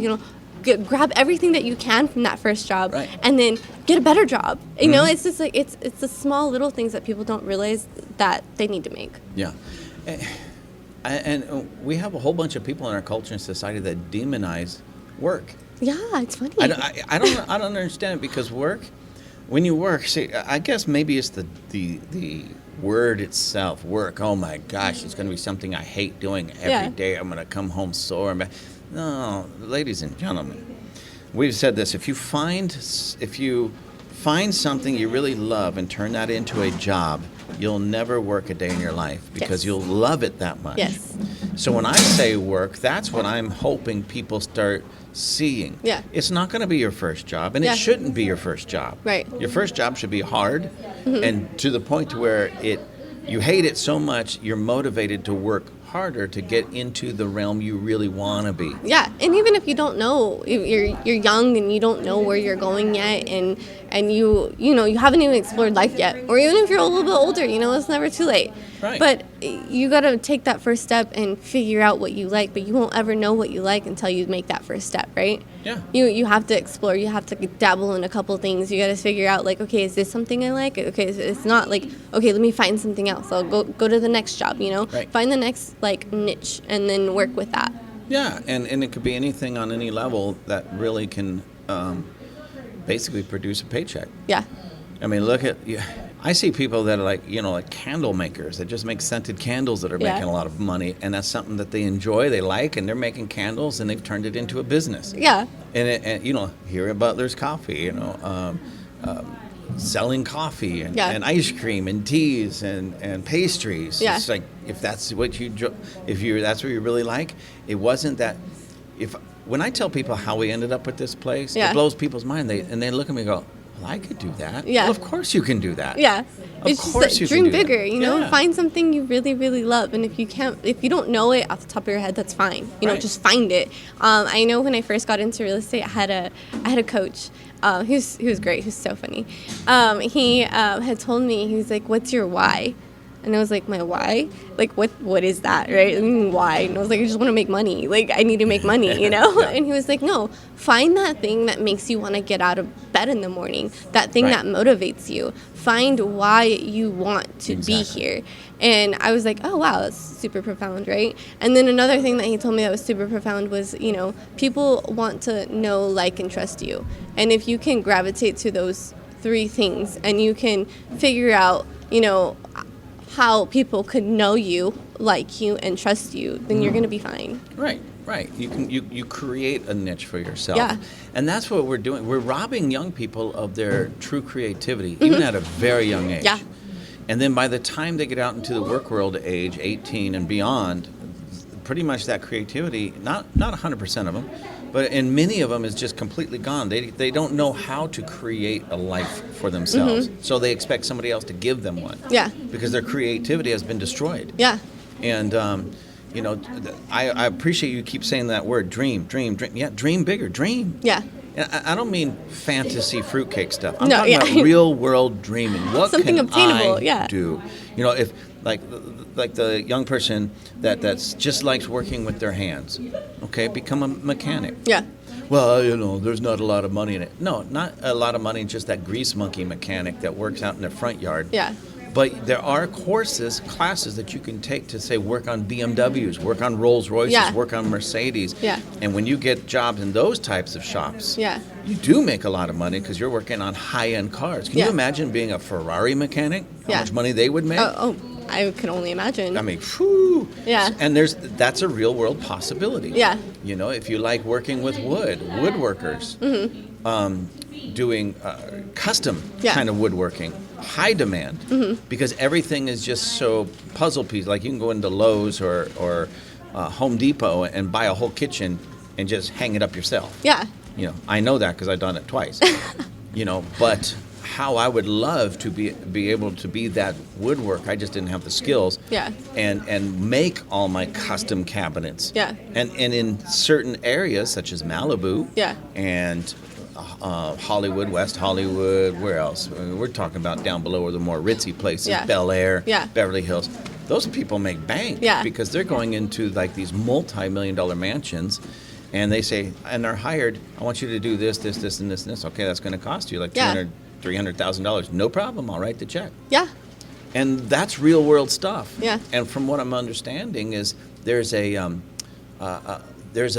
grab everything that you can from that first job, and then get a better job. It's just like it's the small little things that people don't realize that they need to make. Yeah, and we have a whole bunch of people in our culture and society that demonize work. Yeah, it's funny. I don't understand it because work, when you work, see, I guess maybe it's the word itself, work. Oh my gosh, it's going to be something I hate doing every day. I'm going to come home sore. No, ladies and gentlemen, we've said this. If you find something you really love and turn that into a job, you'll never work a day in your life because you'll love it that much. Yes. So when I say work, that's what I'm hoping people start seeing. Yeah. It's not going to be your first job, and it shouldn't be your first job. Right. Your first job should be hard, and to the point to where you hate it so much, you're motivated to work harder to get into the realm you really want to be. Yeah, and even if you don't know, you're young and you don't know where you're going yet, and you haven't even explored life yet, or even if you're a little bit older, it's never too late. Right. But you got to take that first step and figure out what you like, but you won't ever know what you like until you make that first step, right? Yeah. You have to explore. You have to dabble in a couple things. You got to figure out, like, okay, is this something I like? Okay, it's not, like, okay, let me find something else. I'll go to the next job, you know? Right. Find the next, like, niche and then work with that. Yeah, and it could be anything on any level that really can basically produce a paycheck. Yeah. I mean, look at, I see people that are like candle makers that just make scented candles that are making a lot of money, and that's something that they enjoy, they like, and they're making candles, and they've turned it into a business. Yeah. And here at Butler's Coffee, selling coffee and ice cream and teas and pastries. Yeah. It's like, if that's what that's what you really like, it wasn't that. When I tell people how we ended up with this place, it blows people's mind. They look at me and go, well, I could do that. Yeah. Well, of course you can do that. Yeah. Of course you can dream do that. bigger, you know? Yeah. Find something you really, really love. And if you don't know it off the top of your head, that's fine. You know, Right. just find it. I know when I first got into real estate, I had a coach. He was great. He was so funny. He had told me, he was like, "What's your why?" And I was like, "My why? Like, what is that, right? I mean, why?" And I was like, "I just want to make money. Like, I need to make money, you know?" Yeah. And he was like, "No, find that thing that makes you want to get out of bed in the morning, that thing Right. that motivates you. Find why you want to be here." And I was like, "Oh, wow, that's super profound, right?" And then another thing that he told me that was super profound was, people want to know, like, and trust you. And if you can gravitate to those three things and you can figure out, how people could know you, like you, and trust you, then you're going to be fine. Right. You create a niche for yourself. Yeah. And that's what we're doing. We're robbing young people of their true creativity, even at a very young age. Yeah. And then by the time they get out into the work world age, 18 and beyond, pretty much that creativity, not 100% of them, but in many of them is just completely gone. They don't know how to create a life for themselves. So they expect somebody else to give them one. Yeah. Because their creativity has been destroyed. Yeah. And, I appreciate you keep saying that word, dream. Yeah, dream bigger, dream. Yeah. And I don't mean fantasy fruitcake stuff. I'm No, talking yeah. about real world dreaming. What Something can obtainable, I yeah. do? If like the young person that's just likes working with their hands, okay, become a mechanic. Yeah. Well, there's not a lot of money in it. No, not a lot of money in just that grease monkey mechanic that works out in the front yard. Yeah. But there are classes that you can take to, say, work on BMWs, work on Rolls Royces, Yeah. work on Mercedes. Yeah. And when you get jobs in those types of shops, Yeah. you do make a lot of money because you're working on high-end cars. Can Yeah. you imagine being a Ferrari mechanic? How Yeah. much money they would make? Oh, I can only imagine. I mean, whew. Yeah. And that's a real-world possibility. Yeah. If you like working with woodworkers, doing custom Yeah. kind of woodworking, high demand, because everything is just so puzzle piece. Like you can go into Lowe's or Home Depot and buy a whole kitchen and just hang it up yourself. Yeah. I know that because I've done it twice. But how I would love to be able to be that woodwork. I just didn't have the skills. Yeah. And make all my custom cabinets. Yeah. And in certain areas such as Malibu. Yeah. And Hollywood, West Hollywood, where else? We're talking about down below are the more ritzy places, Yeah. Bel Air, Yeah. Beverly Hills. Those people make bank Yeah. because they're going into like these multi-million-dollar mansions, and they say, and they're hired, I want you to do this, and this, and this. Okay, that's going to cost you like Yeah. $300,000. No problem, I'll write the check. Yeah. And that's real world stuff. Yeah. And from what I'm understanding is there's a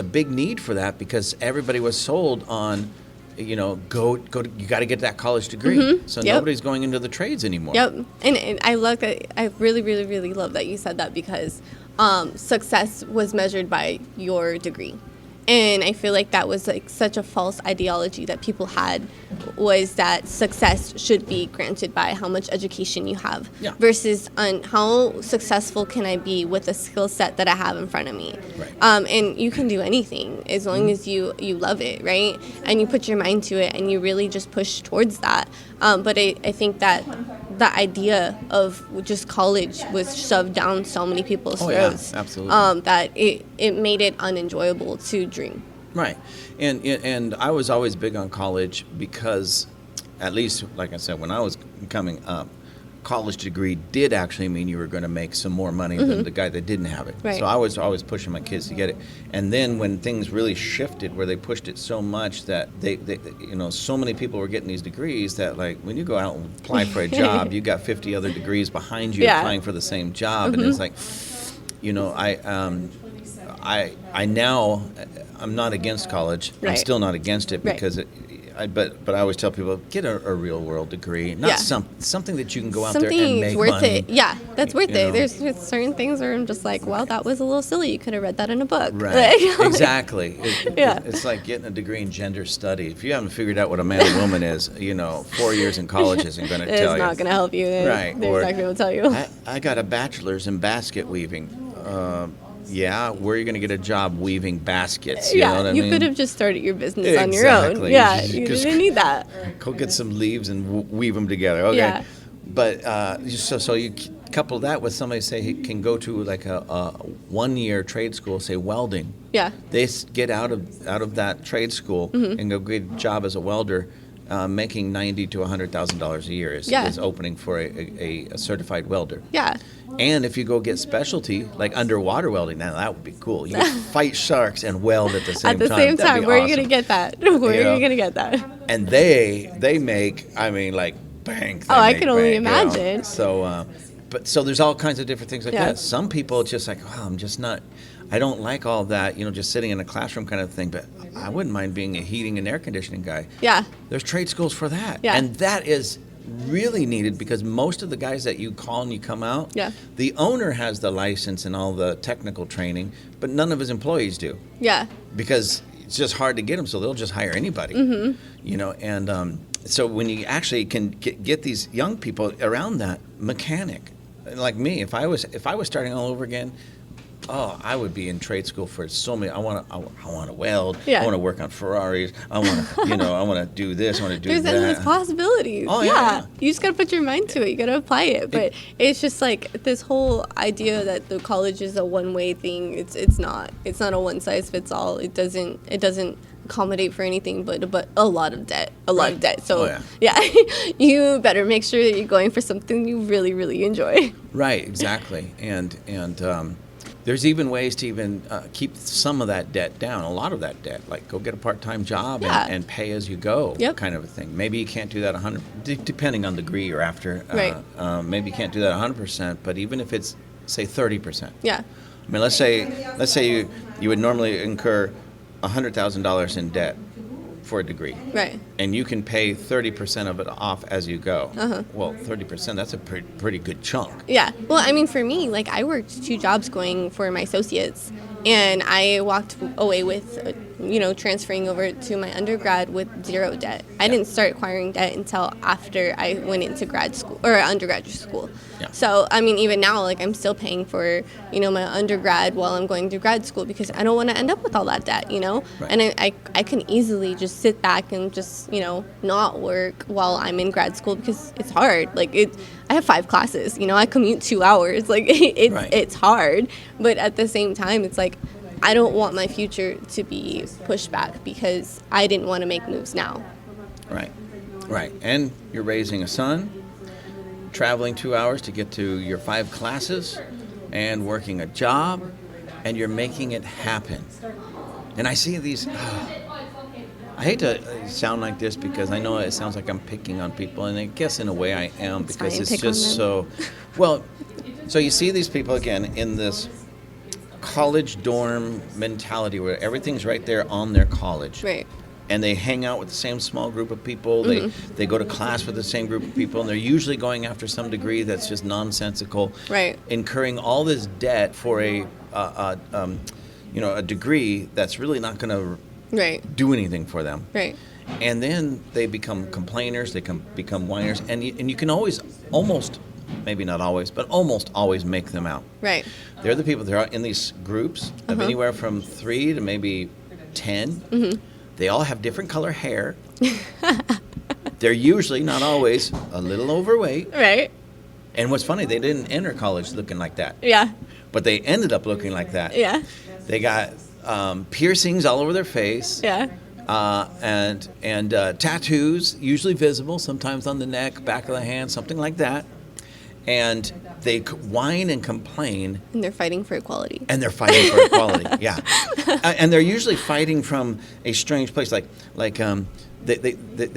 big need for that because everybody was sold on, you got to get that college degree. So Yep. nobody's going into the trades anymore. Yep. And I love that. I really, really, really love that you said that because success was measured by your degree. And I feel like that was like such a false ideology that people had, was that success should be granted by how much education you have, Yeah. versus on how successful can I be with the skill set that I have in front of me. Right. And you can do anything as long as you love it, right? And you put your mind to it and you really just push towards that. But I think that the idea of just college was shoved down so many people's throats. Yeah, absolutely. That it made it unenjoyable to dream. Right. And I was always big on college because, at least, like I said, when I was coming up, college degree did actually mean you were going to make some more money than the guy that didn't have it. Right. So I was always pushing my kids to get it. And then when things really shifted, where they pushed it so much that they so many people were getting these degrees that, like, when you go out and apply for a job, you got 50 other degrees behind you applying for the same job, and it's like, I'm not against college. Right. I'm still not against it because but I always tell people, get a real world degree, not something that you can go out there and make worth money. it. Yeah, that's worth it. There's certain things where I'm just like, well, that was a little silly. You could have read that in a book. Right. Exactly. It's like getting a degree in gender study. If you haven't figured out what a man and woman is, 4 years in college isn't going to tell you. It's not going to help you. Right. They're not going to tell you. I got a bachelor's in basket weaving. Where are you going to get a job weaving baskets? You know what I mean? You could have just started your business on your own. Yeah, you didn't need that. Go get some leaves and weave them together. Okay. Yeah. But so you couple that with somebody, say, he can go to like a 1-year trade school, say welding. Yeah. They get out of that trade school and go get a job as a welder. Making $90,000 to $100,000 a year is opening for a certified welder. Yeah. And if you go get specialty, like underwater welding, now that would be cool. You could fight sharks and weld at the same time. At the same time, where are you going to get that? Where are you going to get that? And they make, like bank. I can only imagine. So, so there's all kinds of different things like that. Some people just like, I'm just not. I don't like all that, just sitting in a classroom kind of thing, but I wouldn't mind being a heating and air conditioning guy. Yeah. There's trade schools for that. Yeah. And that is really needed because most of the guys that you call and you come out, the owner has the license and all the technical training, but none of his employees do. Yeah. Because it's just hard to get them, so they'll just hire anybody. And so when you actually can get these young people around that mechanic, like me, if I was starting all over again, I would be in trade school for so many. I want to weld. Yeah. I want to work on Ferraris. I want to, I want to do this. I want to do that. There's endless possibilities. Oh, yeah. You just got to put your mind to it. You got to apply it. But it's just like this whole idea that the college is a one-way thing. It's not. It's not a one-size-fits-all. It doesn't accommodate for anything but a lot of debt. So you better make sure that you're going for something you really, really enjoy. Right. Exactly. And there's even ways to even keep some of that debt down, a lot of that debt, like go get a part-time job and pay as you go kind of a thing. Maybe you can't do that 100%, depending on the degree you're after. Right. Maybe you can't do that 100%, but even if it's, say, 30%. Yeah. I mean, let's say you would normally incur $100,000 in debt for a degree. Right. And you can pay 30% of it off as you go. Uh-huh. Well, 30%, that's a pretty good chunk. Yeah. Well, I mean, for me, like, I worked 2 jobs going for my associates, and I walked away with, transferring over to my undergrad with 0 debt. I didn't start acquiring debt until after I went into grad school or undergraduate school. Yeah. So, I mean, even now, like, I'm still paying for, my undergrad while I'm going through grad school because I don't want to end up with all that debt, Right. And I can easily just sit back and just, not work while I'm in grad school because it's hard. Like, I have 5 classes, I commute 2 hours. Like, it's hard. But at the same time, it's like, I don't want my future to be pushed back because I didn't want to make moves now. Right. Right. And you're raising a son, traveling 2 hours to get to your 5 classes, and working a job, and you're making it happen. And I see these... I hate to sound like this because I know it sounds like I'm picking on people, and I guess in a way I am because it's just so... Well, so you see these people, again, in this college dorm mentality where everything's right there on their college. Right. And they hang out with the same small group of people. Mm-hmm. They go to class with the same group of people, and they're usually going after some degree that's just nonsensical. Right. Incurring all this debt for a degree that's really not going to do anything for them. Right. And then they become complainers. They can become whiners, and you can always almost. Maybe not always, but almost always make them out. Right. They're the people that are in these groups of anywhere from 3 to maybe 10. Mm-hmm. They all have different color hair. They're usually, not always, a little overweight. Right. And what's funny, they didn't enter college looking like that. Yeah. But they ended up looking like that. Yeah. They got piercings all over their face. Yeah. And tattoos, usually visible, sometimes on the neck, back of the hand, something like that. and they whine and complain. And they're fighting for equality. And they're fighting for equality, yeah. And they're usually fighting from a strange place, they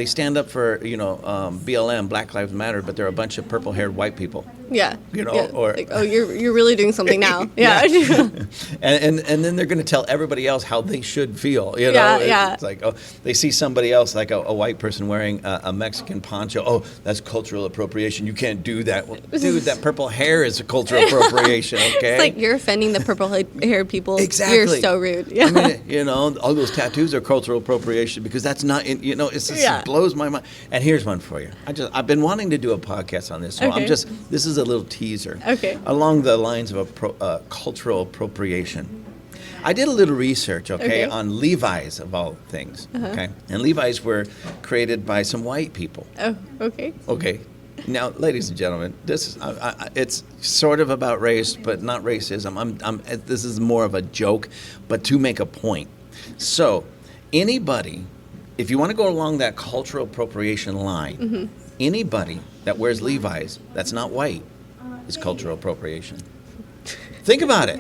stand up for, BLM, Black Lives Matter, but they're a bunch of purple-haired white people. Yeah. Or like, oh, you're really doing something now. Yeah. and then they're going to tell everybody else how they should feel. Yeah. It's like, oh, they see somebody else, like a white person wearing a Mexican poncho. Oh, that's cultural appropriation. You can't do that. Well, dude, that purple hair is a cultural appropriation. Okay. It's like you're offending the purple-haired people. Exactly. You're so rude. Yeah. I mean, all those tattoos are cultural appropriation because that's not. It blows my mind. And here's one for you. I've been wanting to do a podcast on this, so Okay. this is a little teaser. Okay. Along the lines of cultural appropriation. I did a little research, Okay. on Levi's of all things, okay? And Levi's were created by some white people. Oh, okay. Okay. Now, ladies and gentlemen, this is it's sort of about race, but not racism. This is more of a joke, but to make a point. So, anybody, if you want to go along that cultural appropriation line, anybody that wears Levi's that's not white is cultural appropriation. Think about it.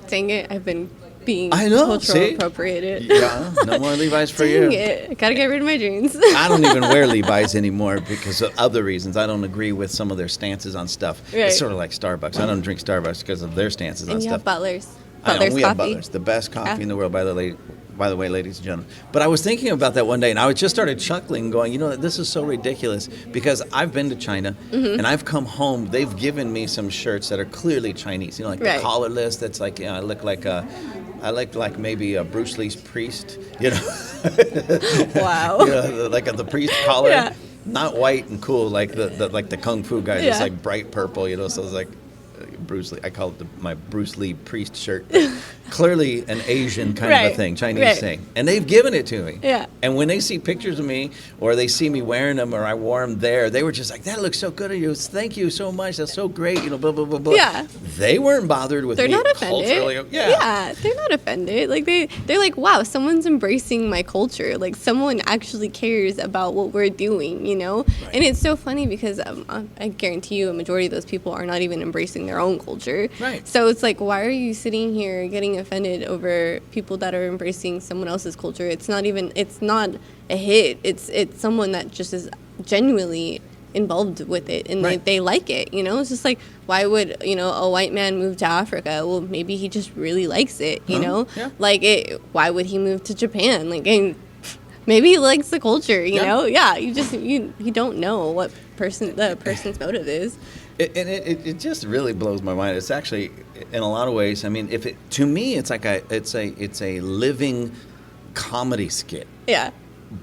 Dang it, I've been being I know, cultural see? appropriated. Yeah, no more Levi's for Dang you. it, gotta get rid of my jeans. I don't even wear Levi's anymore because of other reasons. I don't agree with some of their stances on stuff. Right. It's sort of like Starbucks. I don't drink Starbucks because of their stances on And you stuff. have Butler's. I know, Butler's we coffee. have Butler's, the best coffee Yeah. in the world, by the way, ladies and gentlemen. But I was thinking about that one day, and I just started chuckling, going, this is so ridiculous, because I've been to China, and I've come home. They've given me some shirts that are clearly Chinese, like Right. the collarless. That's like, I look like maybe a Bruce Lee's priest, Wow. like the priest collar. Yeah. Not white and cool like the kung fu guys. It's Yeah. like bright purple, so it's like Bruce Lee. I call it my Bruce Lee priest shirt. Clearly an Asian kind of a Right, thing, Chinese right. thing. And they've given it to me. Yeah. And when they see pictures of me or they see me wearing them or I wore them there, they were just like, that looks so good of you. Thank you so much. That's so great. Blah, blah, blah, blah. Yeah. They weren't bothered with They're me not offended. culturally. Yeah, they're not offended. Like they're like, wow, someone's embracing my culture. Like someone actually cares about what we're doing, Right. And it's so funny because I guarantee you a majority of those people are not even embracing their own culture. Right. So it's like, why are you sitting here getting offended over people that are embracing someone else's culture? It's not a hit. It's someone that just is genuinely involved with it and Right. they like it. It's just like, why would a white man move to Africa? Well, maybe he just really likes it. Yeah. Like why would he move to Japan? Like maybe he likes the culture. Yeah. You don't know what the person's motive is. It just really blows my mind. It's actually, in a lot of ways, I mean, to me, it's like it's a living comedy skit. Yeah.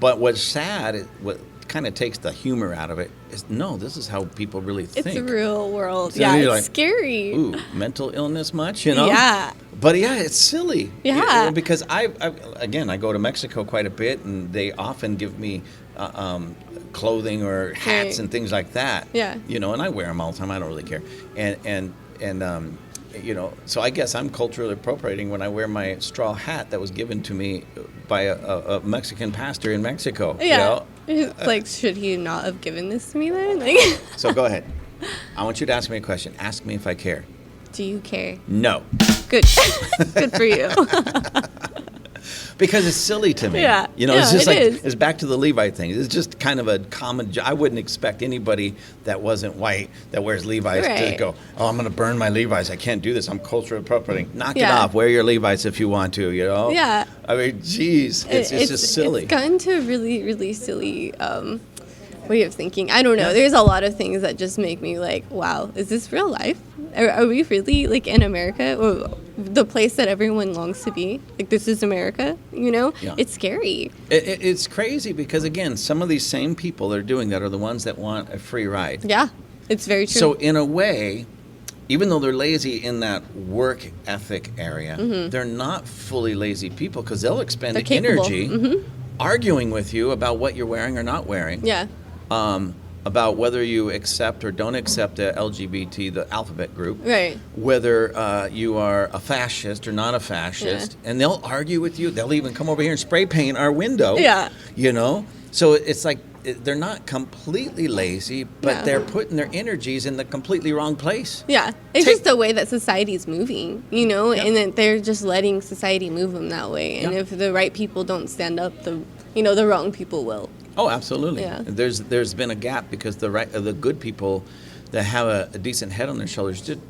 But what's sad, what kind of takes the humor out of it, is this is how people really think. It's a real world. So Yeah, you're it's like, scary. Ooh, mental illness much, Yeah. But yeah, it's silly. Yeah. Because I go to Mexico quite a bit, and they often give me clothing or hats Right. and things like that. Yeah. And I wear them all the time. I don't really care. And so I guess I'm culturally appropriating when I wear my straw hat that was given to me by a Mexican pastor in Mexico. Yeah. Like, should he not have given this to me then? Like, So go ahead. I want you to ask me a question. Ask me if I care. do you care? No. Good. Good for you. Because it's silly to me. Yeah. It's Yeah, just it like, is. it's back to the Levi thing. It's just kind of a common, I wouldn't expect anybody that wasn't white that wears Levi's to Right. go, I'm going to burn my Levi's. I can't do this. I'm culturally appropriating. Knock it Yeah. off. Wear your Levi's if you want to, Yeah. I mean, geez, it's just silly. It's gotten to a really, really silly way of thinking. I don't know. There's a lot of things that just make me like, wow, is this real life? Are we really like in America? Or the place that everyone longs to be? Like, this is America, Yeah. It's scary. It's crazy because, again, some of these same people that are doing that are the ones that want a free ride. Yeah, it's very true. So in a way, even though they're lazy in that work ethic area, they're not fully lazy people because they'll expend They're capable. energy arguing with you about what you're wearing or not wearing. Yeah. About whether you accept or don't accept the LGBT, the alphabet group. Right. Whether you are a fascist or not a fascist. And they'll argue with you. They'll even come over here and spray paint our window. Yeah. So it's like they're not completely lazy, but Yeah. they're putting their energies in the completely wrong place. Yeah, it's Take- just the way that society is moving, you know, Yeah. and that they're just letting society move them that way. And Yeah. if the right people don't stand up, the wrong people will. Oh, absolutely. Yeah. There's been a gap because the good people that have a decent head on their shoulders did,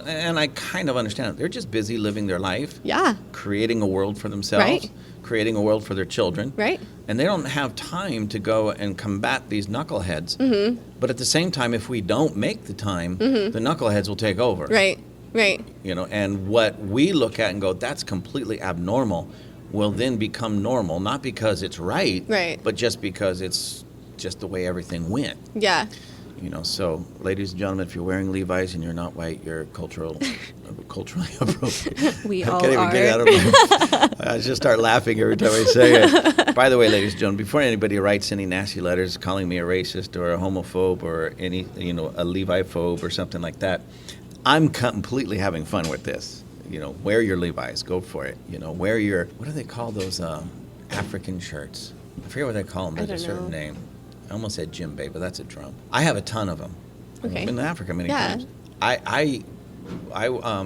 and I kind of understand it. They're just busy living their life, Yeah, creating a world for themselves, Right. creating a world for their children. right. And they don't have time to go and combat these knuckleheads. Mm-hmm. But at the same time, if we don't make the time, the knuckleheads will take over. Right, right. And what we look at and go, that's completely abnormal, will then become normal, not because it's right, Right. but just because it's just the way everything went. Yeah, So ladies and gentlemen, if you're wearing Levi's and you're not white, you're culturally appropriate. we I all can't even are. get it out of my I just start laughing every time I say it. By the way, ladies and gentlemen, before anybody writes any nasty letters calling me a racist or a homophobe or any, a Levi-phobe or something like that, I'm completely having fun with this. Wear your Levi's, go for it. Wear your, what do they call those African shirts? I forget what they call them. I There's a don't certain know. name. I almost said djembe, but that's a drum. I have a ton of them. Okay. I've been to Africa many Yeah. times. I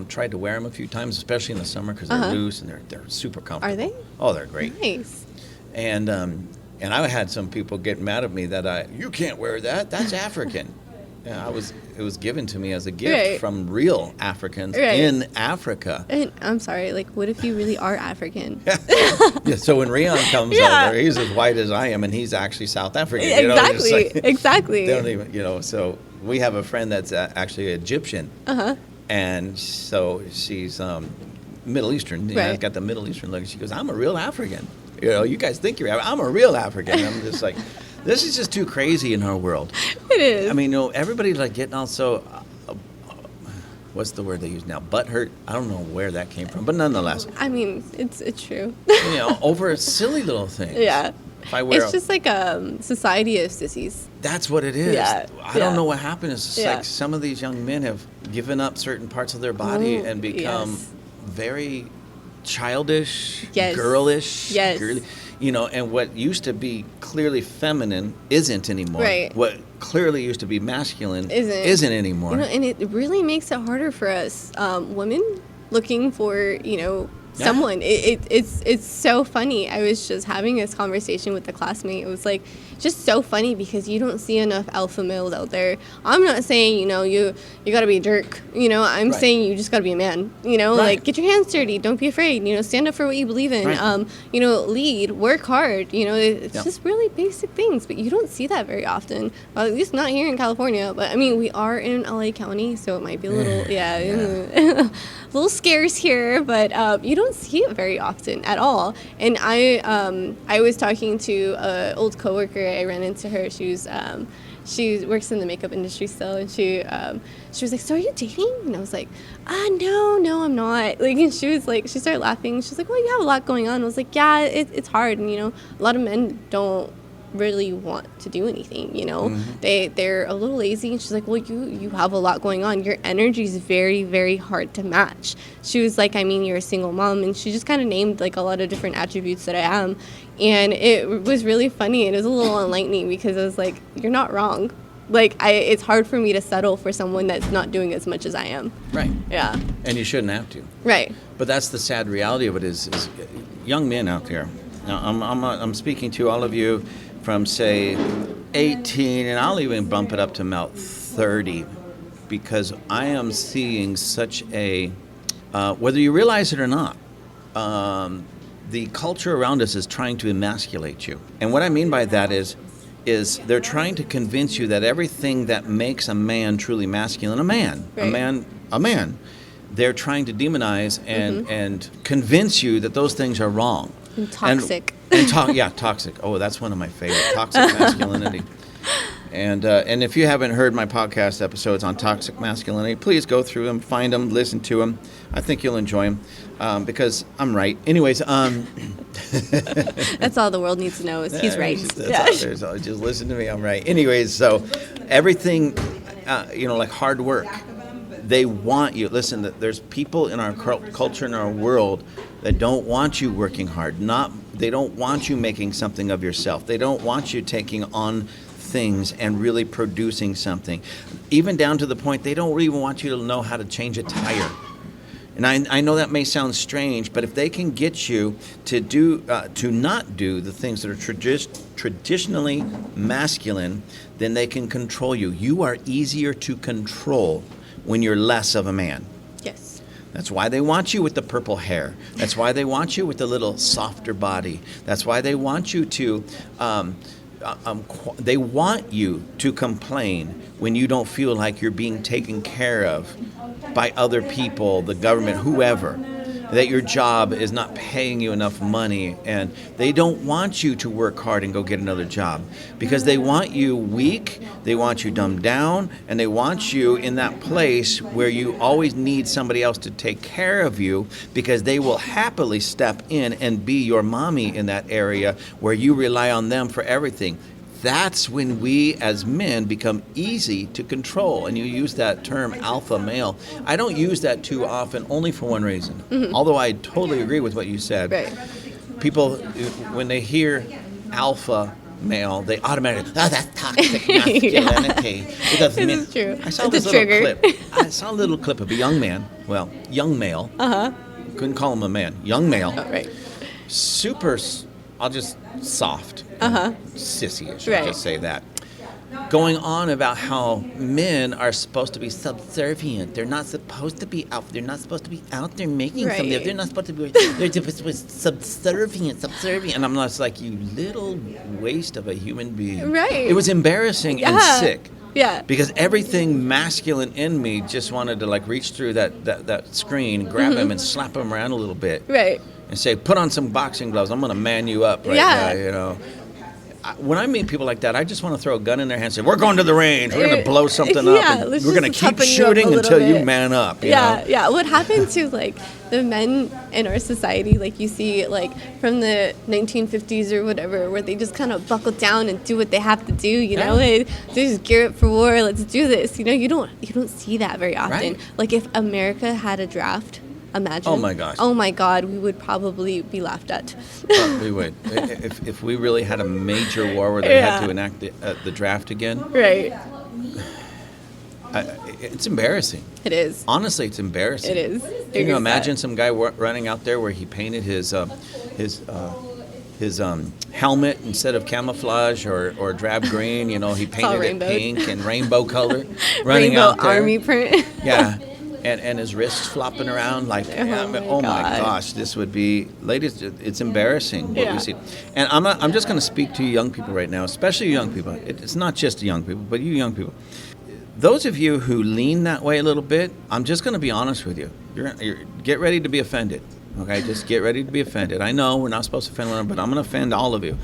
tried to wear them a few times, especially in the summer because they're loose and they're super comfortable. Are they? Oh, they're great. Nice. And I had some people get mad at me that you can't wear that. That's African. It was given to me as a gift Right. from real Africans Right. in Africa. And I'm sorry, like, what if you really are African? Yeah, so when Rion comes Yeah. over, he's as white as I am, and he's actually South African. Exactly, It's like- exactly. They don't even, so we have a friend that's actually Egyptian. Uh-huh. And so she's Middle Eastern. Right. Got the Middle Eastern look. She goes, I'm a real African. You guys think I'm a real African. And I'm just like, this is just too crazy in our world. It is. I mean, everybody's like getting all so, what's the word they use now? Butthurt. I don't know where that came from, but nonetheless, I mean, it's true. over silly little things. Yeah. If I wear It's just like society of sissies. That's what it is. Yeah, I don't yeah. know what happened. It's just Yeah. like some of these young men have given up certain parts of their body Oh, and become yes. very childish, Yes. girlish, Yes. girly, and what used to be clearly feminine isn't anymore. Right. What clearly used to be masculine Isn't. anymore. And it really makes it harder for us women looking for, someone. It's so funny. I was just having this conversation with a classmate. It was like just so funny because you don't see enough alpha males out there. I'm not saying you got to be a jerk. I'm Right. saying you just got to be a man. Right. Like get your hands dirty. Don't be afraid. Stand up for what you believe in. Right. Lead. Work hard. It's Yeah. just really basic things, but you don't see that very often. At least not here in California. But I mean, we are in LA County, so it might be a little a little scarce here, but you don't see it very often at all. And I was talking to an old coworker. I ran into her. She works in the makeup industry still, and she was like, "So are you dating?" And I was like, no, I'm not." Like, and she was like, she started laughing. She was like, "Well, you have a lot going on." I was like, "Yeah, it's hard, and a lot of men don't really want to do anything. They're a little lazy." And she's like, "Well, you have a lot going on. Your energy is very, very hard to match." She was like, "I mean, you're a single mom," and she just kind of named like a lot of different attributes that I am, and it was really funny. And it was a little enlightening because I was like, "You're not wrong." Like, it's hard for me to settle for someone that's not doing as much as I am. Right. Yeah. And you shouldn't have to. Right. But that's the sad reality of it is young men out there. Now, I'm speaking to all of you from, say, 18, and I'll even bump it up to about 30, because I am seeing such a, whether you realize it or not, the culture around us is trying to emasculate you. And what I mean by that is they're trying to convince you that everything that makes a man truly masculine, a man, they're trying to demonize and convince you that those things are wrong. And toxic. Toxic. Oh, that's one of my favorite, toxic masculinity. And if you haven't heard my podcast episodes on toxic masculinity, please go through them, find them, listen to them. I think you'll enjoy them because I'm right. Anyways, That's all the world needs to know is he's right. Just listen to me. I'm right. Anyways, so everything, like hard work, they want you. Listen, there's people in our culture, in our world, that don't want you working hard. They don't want you making something of yourself. They don't want you taking on things and really producing something. Even down to the point they don't even want you to know how to change a tire. And I know that may sound strange, but if they can get you to not do the things that are traditionally masculine, then they can control you. You are easier to control when you're less of a man. Yes. That's why they want you with the purple hair. That's why they want you with the little softer body. That's why they want you to they want you to complain when you don't feel like you're being taken care of by other people, the government, whoever, that your job is not paying you enough money, and they don't want you to work hard and go get another job because they want you weak, they want you dumbed down, and they want you in that place where you always need somebody else to take care of you because they will happily step in and be your mommy in that area where you rely on them for everything. That's when we as men become easy to control. And you use that term alpha male. I don't use that too often, only for one reason. Mm-hmm. Although I totally agree with what you said. Right. People, when they hear alpha male, they automatically, that's toxic masculinity. Yeah. It doesn't mean. This is true. I saw It's this a little trigger. clip. I saw a little clip of a young man. Well, young male. Couldn't call him a man. Young male. Oh, right. Super, I'll just soft. Sissy-ish, Right. I'll just say that. Going on about how men are supposed to be subservient. They're not supposed to be out. They're not supposed to be out there making Right. something. They're not supposed to be. They're supposed to be subservient. And I'm just like, you little waste of a human being. Right. It was embarrassing and Yeah. sick. Yeah. Because everything masculine in me just wanted to like reach through that screen, grab him, and slap him around a little bit. Right. And say, put on some boxing gloves. I'm going to man you up right Yeah. now, you know. When I meet people like that, I just want to throw a gun in their hand and say, we're going to the range. We're going to blow something up. Yeah, And let's we're going to just keep toughen you up a shooting little until you bit. man up. You Yeah, know? yeah. What happened to like the men in our society, like you see like from the 1950s or whatever, where they just kind of buckle down and do what they have to do, you know? Yeah. They just gear up for war, let's do this. You know, you don't see that very often. Right. Like if America had a draft, imagine. Oh, my gosh. Oh my God, we would probably be laughed at. We would. If we really had a major war where they had to enact the draft again, Right. it's embarrassing. It is. Honestly, it's embarrassing. It is. Can you imagine some guy running out there where he painted his helmet instead of camouflage or drab green? You know, he painted it pink and rainbow color. Running Rainbow out there. army print. Yeah. And his wrists flopping around like, oh my gosh, this would be, ladies, it's embarrassing what we see. And I'm just going to speak to you young people right now, especially young people. It's not just young people, but you young people. Those of you who lean that way a little bit, I'm just going to be honest with you. You're get ready to be offended. Okay, just get ready to be offended. I know we're not supposed to offend one another, but I'm going to offend all of you.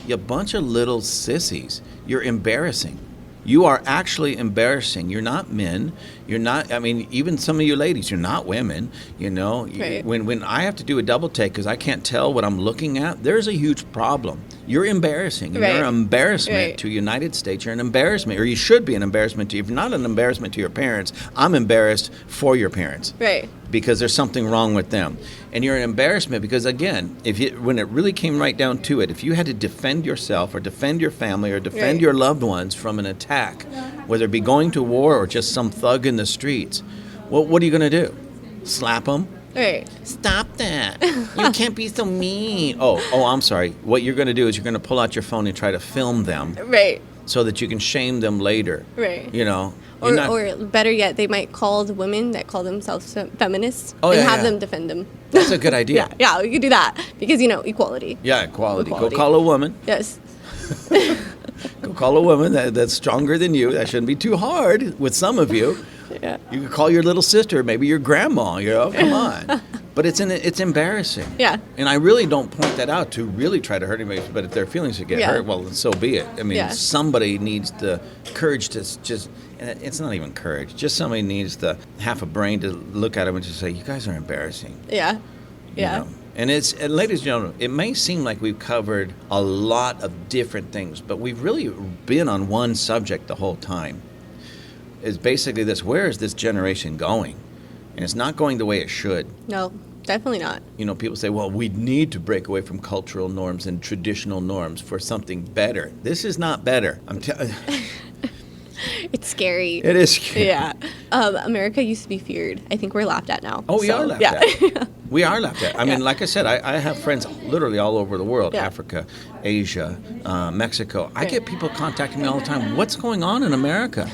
You bunch of little sissies. You're embarrassing. You are actually embarrassing. You're not men. You're not, I mean, even some of you ladies, you're not women, you know. Right. When I have to do a double take because I can't tell what I'm looking at, there's a huge problem. You're embarrassing. Right. You're an embarrassment Right. to the United States. You're an embarrassment, or you should be an embarrassment to you. If you're not an embarrassment to your parents, I'm embarrassed for your parents. Right. Because there's something wrong with them. And you're an embarrassment because, again, when it really came right down to it, if you had to defend yourself or defend your family or defend Right. your loved ones from an attack, whether it be going to war or just some thug in the streets, well, what are you going to do? Slap them? Right. Stop that. You can't be so mean. Oh, I'm sorry. What you're going to do is you're going to pull out your phone and try to film them Right. so that you can shame them later. Right. You know? Or better yet, they might call the women that call themselves feminists Oh, and yeah, have yeah. them defend them. That's a good idea. Yeah, we could do that because, equality. Yeah, equality. Go Equality. call a woman. Yes. Go call a woman that's stronger than you. That shouldn't be too hard with some of you. Yeah. You could call your little sister, maybe your grandma, come on. But it's embarrassing. Yeah. And I really don't point that out to really try to hurt anybody, but if their feelings get Yeah. hurt, well, so be it. I mean, Yeah. somebody needs the courage to just, and it's not even courage, just somebody needs the half a brain to look at them and just say, you guys are embarrassing. Yeah. You Yeah. know? And ladies and gentlemen, it may seem like we've covered a lot of different things, but we've really been on one subject the whole time. It's basically this: where is this generation going? And it's not going the way it should. No, definitely not. You know, people say, well, we need to break away from cultural norms and traditional norms for something better. This is not better. It's scary. It is scary. Yeah. America used to be feared. I think we're laughed at now. Oh, we are laughed at. We are laughed at. I mean, Yeah. like I said, I have friends literally all over the world, Yeah. Africa, Asia, Mexico. I get people contacting me all the time. What's going on in America?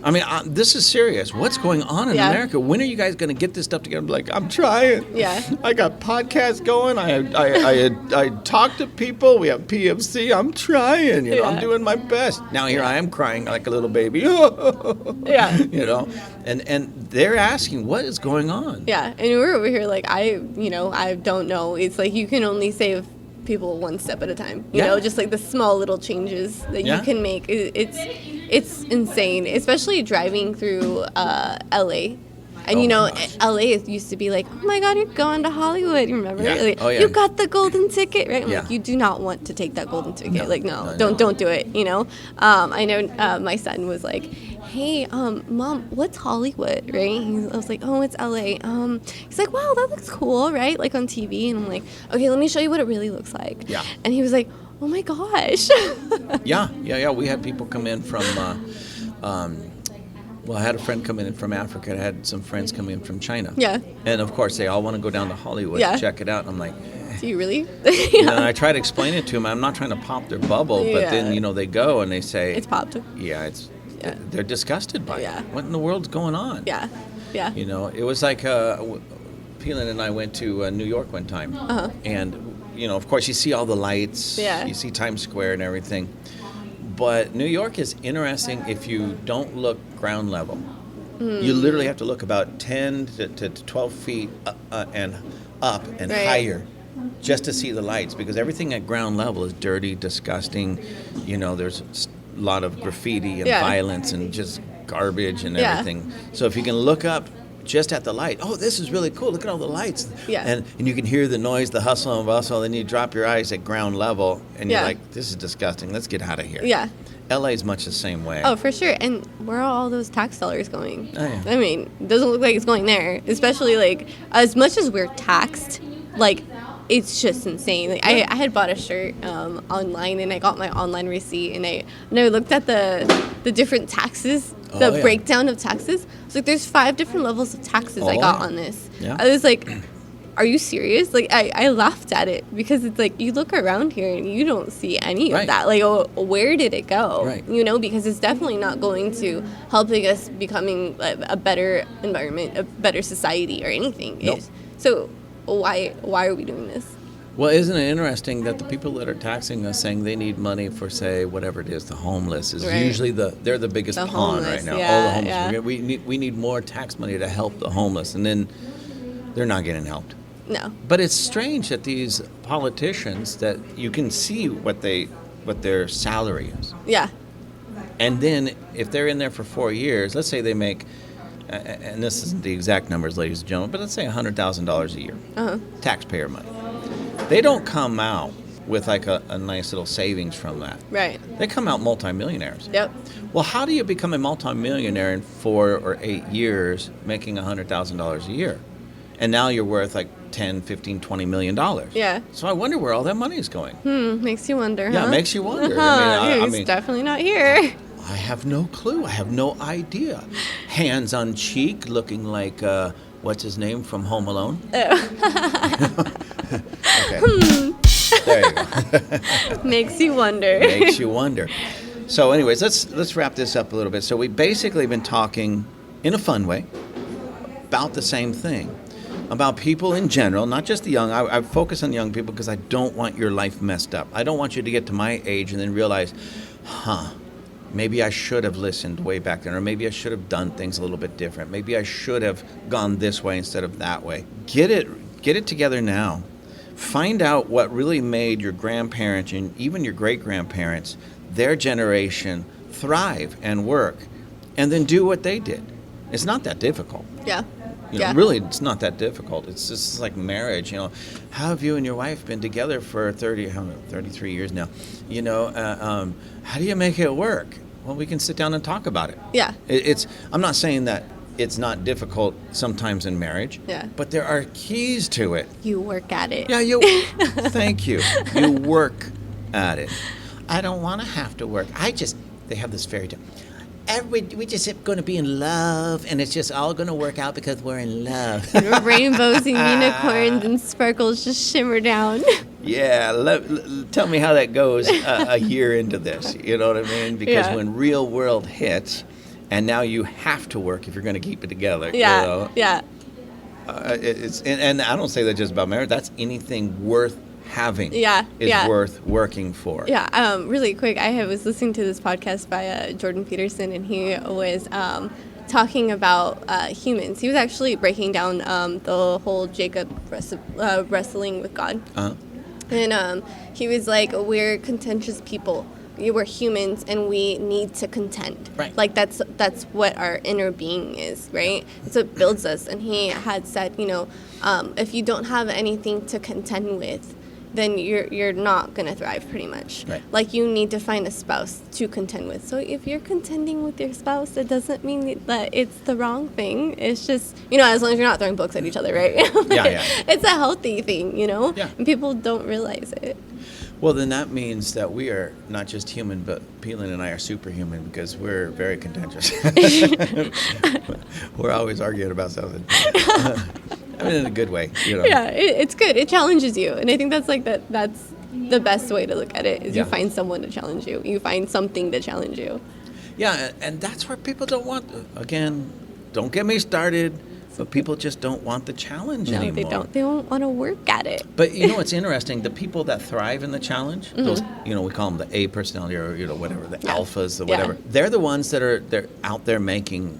I mean, this is serious. What's going on in Yeah. America? When are you guys going to get this stuff together? I'm like, I'm trying. Yeah. I got podcasts going. I talk to people. We have PFC. I'm trying. You know, I'm Yeah. doing my best. Now here I am crying like a little baby. Yeah. You know, and they're asking, what is going on? Yeah. And we're over here like, I don't know. It's like you can only save people one step at a time. You Yeah. know, just like the small little changes that Yeah. you can make. It's insane, especially driving through LA. And Oh you know, my gosh. LA used to be like, oh my God, you're going to Hollywood. You remember? Yeah. Like, Oh, yeah. You got the golden ticket, right? I'm Yeah. like, you do not want to take that golden ticket. No. Like, No, don't do it. You know. I know my son was like, hey, Mom, what's Hollywood, right? I was like, oh, it's LA. He's like, wow, that looks cool, right? Like on TV. And I'm like, okay, let me show you what it really looks like. Yeah. And he was like, oh my gosh. Yeah. We had people come in from, well, I had a friend come in from Africa. I had some friends come in from China. Yeah. And of course, they all want to go down to Hollywood Yeah. to check it out. And I'm like, Do you really? you know, and I try to explain it to them. I'm not trying to pop their bubble, but then, Yeah. you know, they go and they say, It's popped. yeah, Yeah. they're disgusted by Yeah. it. What in the world's going on? Yeah. Yeah. You know, it was like Peelan and I went to New York one time. Uh-huh. And, you know, of course, you see all the lights. Yeah. You see Times Square and everything. But New York is interesting if you don't look ground level. You literally have to look about 10 to 12 feet and up and Right. higher just to see the lights, because everything at ground level is dirty, disgusting. You know, there's a lot of graffiti and Yeah. violence and just garbage and Yeah. everything. So if you can look up just at the light, oh, this is really cool. Look at all the lights. Yeah. And you can hear the noise, the hustle and bustle. Then you drop your eyes at ground level and Yeah. you're like, this is disgusting. Let's get out of here. Yeah. LA is much the same way. Oh, for sure. And where are all those tax dollars going? Oh, yeah. I mean, it doesn't look like it's going there. Especially, like, as much as we're taxed, like, it's just insane. Like, I had bought a shirt online, and I got my online receipt, and I looked at the different taxes, the Oh, yeah. breakdown of taxes. It's like, there's 5 different levels of taxes I Oh, got yeah. on this. Yeah. I was like, are you serious? Like, I laughed at it because it's like, you look around here and you don't see any Right. of that. Like, oh, where did it go? Right. You know, because it's definitely not going to helping us becoming a better environment, a better society or anything. Nope. So why are we doing this? Well, isn't it interesting that the people that are taxing us saying they need money for, say, whatever it is, the homeless is Right. usually they're the biggest The pawn homeless, right now. yeah, Oh, the homeless. yeah. We need more tax money to help the homeless, and then they're not getting helped. No. But it's strange that these politicians, that you can see what their salary is, Yeah. and then if they're in there for 4 years, let's say they make, and this isn't the exact numbers, ladies and gentlemen, but let's say $100,000 a year, Uh-huh. taxpayer money. They don't come out with like a nice little savings from that. Right. They come out multimillionaires. Yep. Well, how do you become a multimillionaire in 4 or 8 years making $100,000 a year? And now you're worth like 10, 15, 20 million dollars. Yeah. So I wonder where all that money is going. Makes you wonder, Yeah, huh? it makes you wonder. Uh-huh. I He's mean, definitely not here. I have no clue. I have no idea. Hands on cheek, looking like what's his name from Home Alone? Okay. There you go. Makes you wonder. Makes you wonder. So, anyways, let's wrap this up a little bit. So, we basically been talking in a fun way about the same thing, about people in general, not just the young. I focus on young people because I don't want your life messed up. I don't want you to get to my age and then realize, maybe I should have listened way back then, or maybe I should have done things a little bit different. Maybe I should have gone this way instead of that way. Get it together now. Find out what really made your grandparents and even your great-grandparents, their generation, thrive and work, and then do what they did. It's not that difficult. Yeah. You know, really, it's not that difficult. It's just like marriage. You know, how have you and your wife been together for 33 years now? You know, how do you make it work? Well, we can sit down and talk about it. Yeah. I'm not saying that it's not difficult sometimes in marriage. Yeah. But there are keys to it. You work at it. Yeah, thank you. You work at it. I don't want to have to work. They have this fairy tale. We just going to be in love, and it's just all going to work out because we're in love. Rainbows and unicorns and sparkles just shimmer down. Yeah, tell me how that goes a year into this. You know what I mean? Because when real world hits, and now you have to work if you're going to keep it together. Yeah, you know? yeah. And I don't say that just about marriage. That's anything worth having. Is worth working for. Yeah. Really quick, I was listening to this podcast by Jordan Peterson, and he was talking about humans. He was actually breaking down the whole Jacob wrestling with God. Uh-huh. And he was like, we're contentious people. We're humans, and we need to contend. Right. Like that's what our inner being is, right? It's what builds us. And he had said, if you don't have anything to contend with, then you're not gonna thrive, pretty much. Right. Like, you need to find a spouse to contend with. So if you're contending with your spouse, it doesn't mean that it's the wrong thing. It's just, as long as you're not throwing books at each other, right? Yeah. It's a healthy thing, Yeah. And people don't realize it. Well, then that means that we are not just human, but Peelan and I are superhuman because we're very contentious. We're always arguing about something. I mean, in a good way, Yeah, it's good. It challenges you, and I think that's that's the best way to look at it. Is you find someone to challenge you. You find something to challenge you. Yeah, and that's where people don't want. Again, don't get me started. But people just don't want the challenge anymore. No, they don't. They don't want to work at it. But what's interesting? The people that thrive in the challenge, those we call them the A personality, or whatever, the alphas, or whatever. They're the ones they're out there making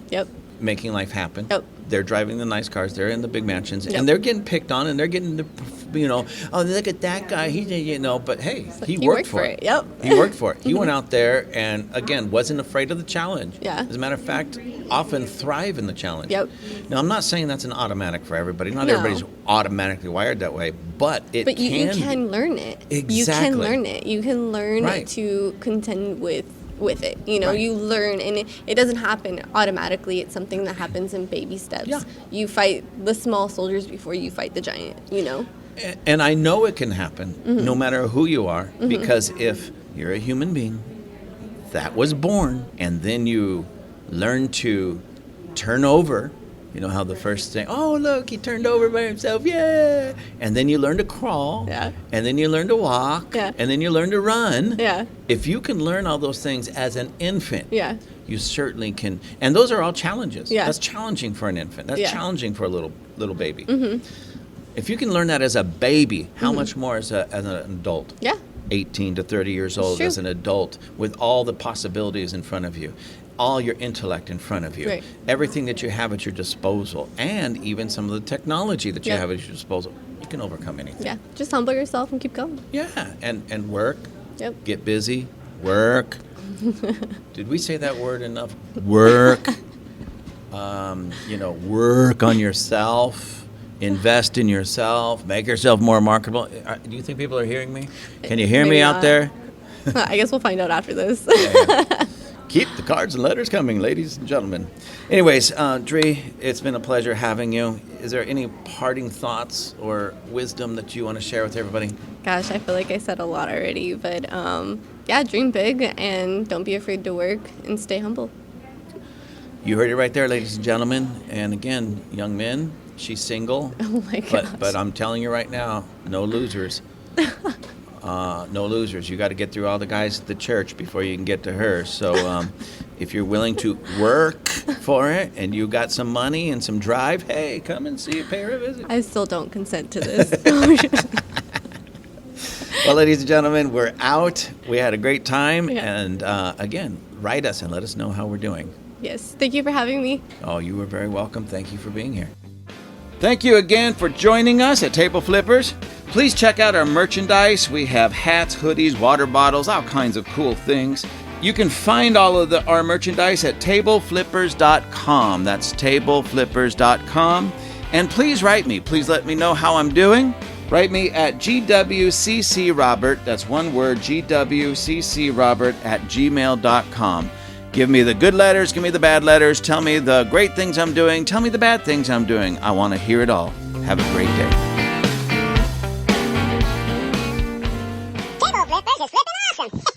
life happen. Yep. They're driving the nice cars. They're in the big mansions, and they're getting picked on, and they're getting oh, look at that guy. He did, but hey, he worked for it. Yep. He worked for it. He went out there and again wasn't afraid of the challenge. Yeah. As a matter of fact, often thrive in the challenge. Yep. Now, I'm not saying that's an automatic for everybody. Not everybody's automatically wired that way, but you can learn it. Exactly. You can learn it. You can learn to contend with it. You learn, and it doesn't happen automatically. It's something that happens in baby steps. Yeah. You fight the small soldiers before you fight the giant, And I know it can happen no matter who you are, because if you're a human being that was born and then you learn to turn over, how the first thing, oh, look, he turned over by himself, yeah. And then you learn to crawl, and then you learn to walk, and then you learn to run. Yeah. If you can learn all those things as an infant, you certainly can. And those are all challenges. Yeah. That's challenging for an infant. That's challenging for a little baby. Mm-hmm. If you can learn that as a baby, how much more as an adult? Yeah. 18 to 30 years old as an adult with all the possibilities in front of you, all your intellect in front of you, everything that you have at your disposal, and even some of the technology that you have at your disposal, you can overcome anything. Yeah, just humble yourself and keep going. Yeah, and work, get busy, work. Did we say that word enough? Work. Work on yourself. Invest in yourself. Make yourself more marketable. Do you think people are hearing me? Can you hear me out there? I guess we'll find out after this. Keep the cards and letters coming, ladies and gentlemen. Anyways, Dree, it's been a pleasure having you. Is there any parting thoughts or wisdom that you want to share with everybody? Gosh, I feel like I said a lot already, but dream big and don't be afraid to work and stay humble. You heard it right there, ladies and gentlemen. And again, young men, she's single. Oh my gosh. But I'm telling you right now, no losers. No losers. You got to get through all the guys at the church before you can get to her. So if you're willing to work for it and you got some money and some drive, hey, come and see, pay her a visit. I still don't consent to this. Well, ladies and gentlemen, we're out. We had a great time. And again, write us and let us know how we're doing. Yes. Thank you for having me. Oh, you were very welcome. Thank you for being here. Thank you again for joining us at Table Flippers. Please check out our merchandise. We have hats, hoodies, water bottles, all kinds of cool things. You can find all of our merchandise at tableflippers.com. That's tableflippers.com. And please write me. Please let me know how I'm doing. Write me at gwccrobert, that's one word, gwccrobert@gmail.com. Give me the good letters, give me the bad letters, tell me the great things I'm doing, tell me the bad things I'm doing. I want to hear it all. Have a great day. Table flippers is flipping awesome.